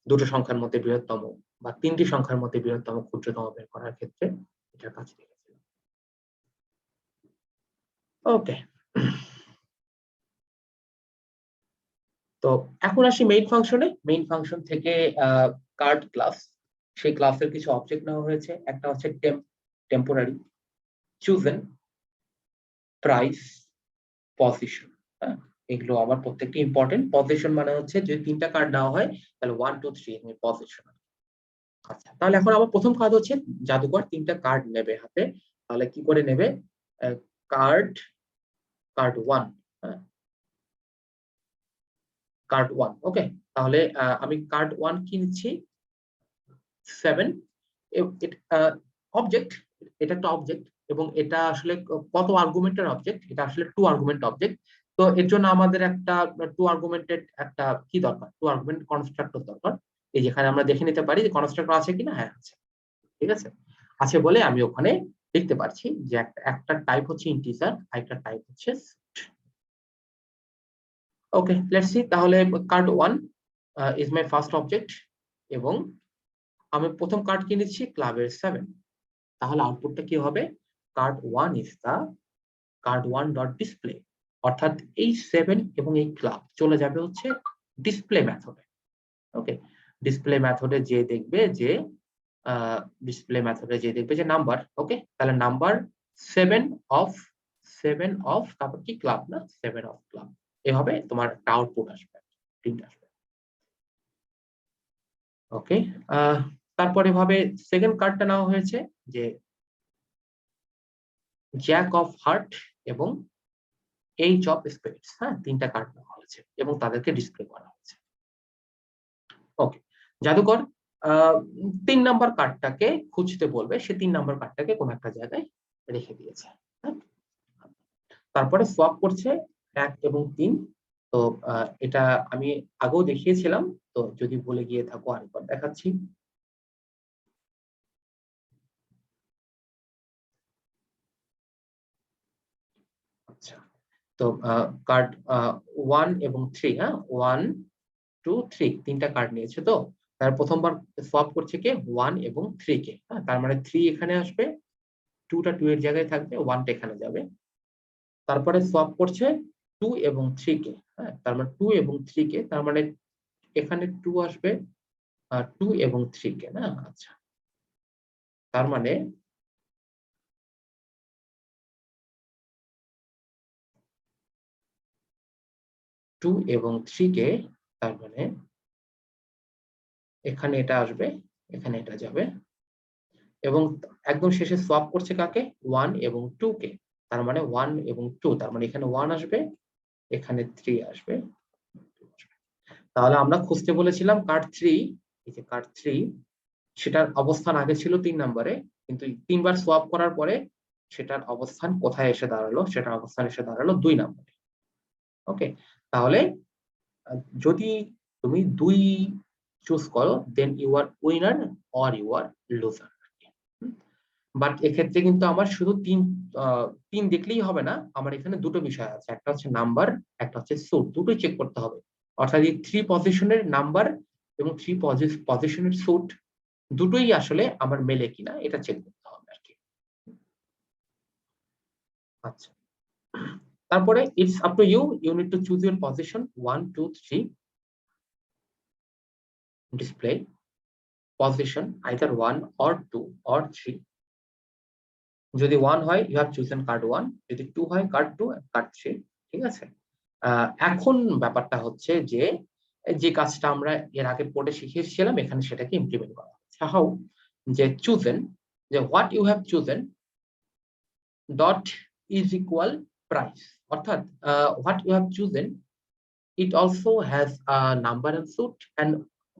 দুটো সংখ্যার মধ্যে বৃহত্তম বা তিনটি সংখ্যার মধ্যে বৃহত্তম ক্ষুদ্রতম বের করার ক্ষেত্রে এটার কাজ দেখেছিলাম। ওকে, তো এখন আসি মেইন ফাংশনে। মেইন ফাংশন থেকে কার্ড ক্লাস, সেই ক্লাসের কিছু অবজেক্ট নেওয়া হয়েছে। একটা হচ্ছে টেম্পোরারি, চুজেন, প্রাইস, পজিশন। হ্যাঁ, এগুলো আবার প্রত্যেকটি ইম্পর্টেন্ট। পজিশন মানে হচ্ছে যদি তিনটা কার্ড নেওয়া হয় তাহলে 1, 2, 3 পজিশন। আচ্ছা, তাহলে এখন আমার প্রথম কাজ হচ্ছে জাদুকর তিনটা কার্ড নেবে হাতে। তাহলে কি করে নেবে, কার্ড, কার্ড 1, হ্যাঁ, কার্ড 1। ওকে, তাহলে আমি কার্ড 1 কিনছি 7। অবজেক্ট, এটা একটা অবজেক্ট, এবং এটা আসলে কত আর্গুমেন্টের অবজেক্ট, এটা আসলে 2 আর্গুমেন্ট অবজেক্ট। তো এর জন্য আমাদের একটা 2 আর্গুমেন্টেড একটা কি দরকার, 2 আর্গুমেন্ট কনস্ট্রাক্টর দরকার। এই যেখানে আমরা দেখে নিতে পারি যে কনস্ট্রাক্টর আছে কিনা। হ্যাঁ, আছে। ঠিক আছে, আছে বলে আমি ওখানে লিখতে পারছি যে একটা টাইপ হচ্ছে ইন্টিজার, আরেকটা টাইপ হচ্ছে। ওকে, লেটস সি। তাহলে card 1 is my first object, এবং আমি প্রথম কার্ড কিনেছি ক্লাবের 7। তাহলে আউটপুটটা কি হবে, card 1 is the card 1 dot display, অর্থাৎ এই 7 এবং এই ক্লাব চলে যাবে হচ্ছে ডিসপ্লে মেথডে। ওকে, ডিসপ্লে মেথডে যে দেখবে যে ডিসপ্লে মেথডে যে দেখবে যে নাম্বার। ওকে, তাহলে নাম্বার 7 অফ, 7 অফ, তারপর কি ক্লাব, না 7 অফ ক্লাব। এভাবে তোমার একটা আউটপুট আসবে, প্রিন্ট আসবে। ওকে, তারপরে ভাবে সেকেন্ড কার্ডটা নেওয়া হয়েছে যে জ্যাক অফ হার্ট এবং এইচ অফ স্পেডস। হ্যাঁ, তিনটা কার্ড নেওয়া হয়েছে এবং তাদেরকে ডিসপ্লে করা হয়েছে। ওকে, জাদুকর 3 নাম্বার কার্ডটাকে খুঁজতে বলবে, সে 3 নাম্বার কার্ডটাকে কোন একটা জায়গায় রেখে দিয়েছে। হ্যাঁ? তারপরে সোয়াপ করছে 1 এবং 3। তো এটা আমি আগেও দেখিয়েছিলাম, তো যদি ভুলে গিয়ে থাকো আরেকবার দেখাচ্ছি। আচ্ছা, তো কার্ড 1 এবং 3, হ্যাঁ, 1, 2, 3 তিনটা কার্ড নিয়েছে। তো তার প্রথমবার সোয়াপ করছে কে 1 এবং 3 কে, হ্যাঁ, তার মানে 3 এখানে আসবে, 2টা 2 এর জায়গায় থাকবে, 1টা এখানে যাবে। তারপরে সোয়াপ করছে 2 এবং 3 কে, হ্যাঁ, তার মানে 2 এবং 3 কে, তার মানে এখানে 2 আসবে, 2 এবং 3 কে না, আচ্ছা, তার মানে 2 এবং 3 কে, তার মানে এখানে এটা আসবে, এখানে এটা যাবে, এবং একদম শেষে সোয়াপ করছে কাকে 1 এবং 2 কে, তার মানে 1 এবং 2, তার মানে এখানে 1 আসবে, এখানে 3 আসবে। তাহলে আমরা খুঁজতে বলেছিলাম কার্ড 3, এই যে কার্ড 3, সেটার অবস্থান আগে ছিল 3 নম্বরে, কিন্তু 3 বার সোয়াপ করার পরে সেটার অবস্থান কোথায় এসে দাঁড়ালো, সেটার অবস্থান এসে দাঁড়ালো 2 নম্বরে। ওকে, তাহলে যদি তুমি 2 চুজ করো, then you are winner or you are loser. But এক্ষেত্রে কিন্তু আমার শুধু 3 দেখলেই হবে না, আমার এখানে দুটো বিষয় আছে, একটা হচ্ছে নাম্বার, একটা হচ্ছে স্যুট, দুটোই চেক করতে হবে। অর্থাৎ এই 3 পজিশনের নাম্বার এবং 3 পজিশনের স্যুট দুটোই আসলে আমার মেলে কিনা এটা চেক করতে হবে আর কি। আচ্ছা, তারপরে it's up to you, you need to choose your position 1 2 3, display position either 1 or 2 or 3। যদি 1 হয় ইউ হ্যাভ চুজেন কার্ড 1, যদি 2 হয় কার্ড 2, কার্ড 3। ঠিক আছে, এখন ব্যাপারটা হচ্ছে যে যে কাজটা আমরা এর আগে পড়ে শিখেছিলাম এখানে সেটাকে ইমপ্লিমেন্ট করা হচ্ছে। হাউ, যে চুজেন, যে what you have chosen dot is equal price, অর্থাৎ what you have chosen it also has a number and suit, and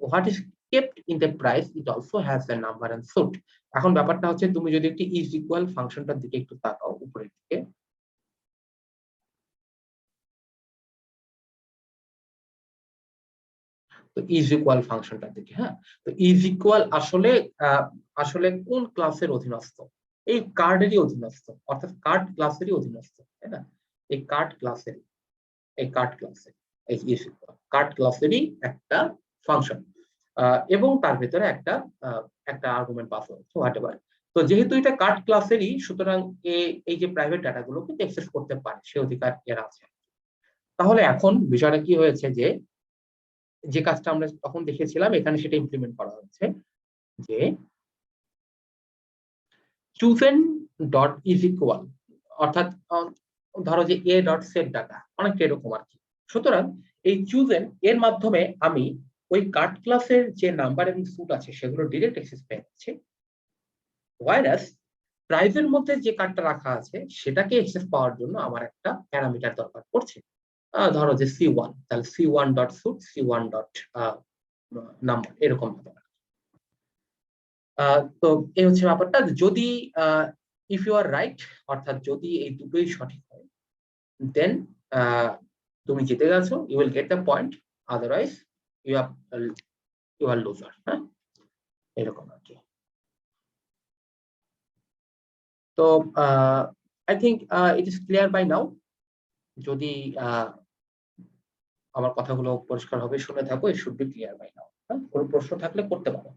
what is kept in the price it also has a number and suit। এখন ব্যাপারটা হচ্ছে তুমি যদি একটি is equal ফাংশনটার দিকে একটু তাকাও উপরের দিকে, তো is equal ফাংশনটার দিকে, হ্যাঁ, তো is equal আসলে আসলে কোন ক্লাসের অধীনস্থ, এই কার্ডেরই অধীনস্থ, অর্থাৎ কার্ড ক্লাসেরই অধীনস্থ, তাই না, এই কার্ড ক্লাসের, এই কার্ড ক্লাসের, এই is equal কার্ড ক্লাসেরই একটা ফাংশন, এবং তার ভেতরে একটা একটা আর্গুমেন্ট পাস হচ্ছে হোয়াটএভার। তো যেহেতু এটা কার্ড ক্লাসেরই, সুতরাং এই যে প্রাইভেট ডাটাগুলো কিন্তু অ্যাক্সেস করতে পারে, সে অধিকার এর আছে। তাহলে এখন বিষয়টা কি হয়েছে, যে যে কাজটা আমরা তখন দেখেছিলাম এখানে সেটা ইমপ্লিমেন্ট করা হচ্ছে, যে চুজেন ডট ইজ ইকুয়াল, অর্থাৎ ধরো যে এ ডট সেট ডাটা, অনেকটা এরকম আর কি। সুতরাং এই চুজেন এর মাধ্যমে আমি ওই কার্ড ক্লাসের যে নাম্বার এবং স্যুট আছে সেগুলো ডিরেক্ট অ্যাক্সেস পেয়ে যাচ্ছি, ওয়াইরাস প্রাইভের মধ্যে যে কার্ডটা রাখা আছে সেটাকে অ্যাক্সেস পাওয়ার জন্য আমার একটা প্যারামিটার দরকার পড়ছে, ধরো যে C1, তাহলে C1 dot sweet, C1 dot number, এরকম ব্যাপার। তো এই হচ্ছে ব্যাপারটা, যদি ইফ ইউ আর রাইট, অর্থাৎ যদি এই দুটোই সঠিক হয়, দেন তুমি জিতে গেছো, you will get the point, otherwise you are you are loser, হ্যাঁ, এরকম আর কি। তো I think it is clear by now. যদি আমার কথাগুলো পরিষ্কার হবে শুনে থাকো, it should be clear by now. কোনো প্রশ্ন থাকলে করতে পারো।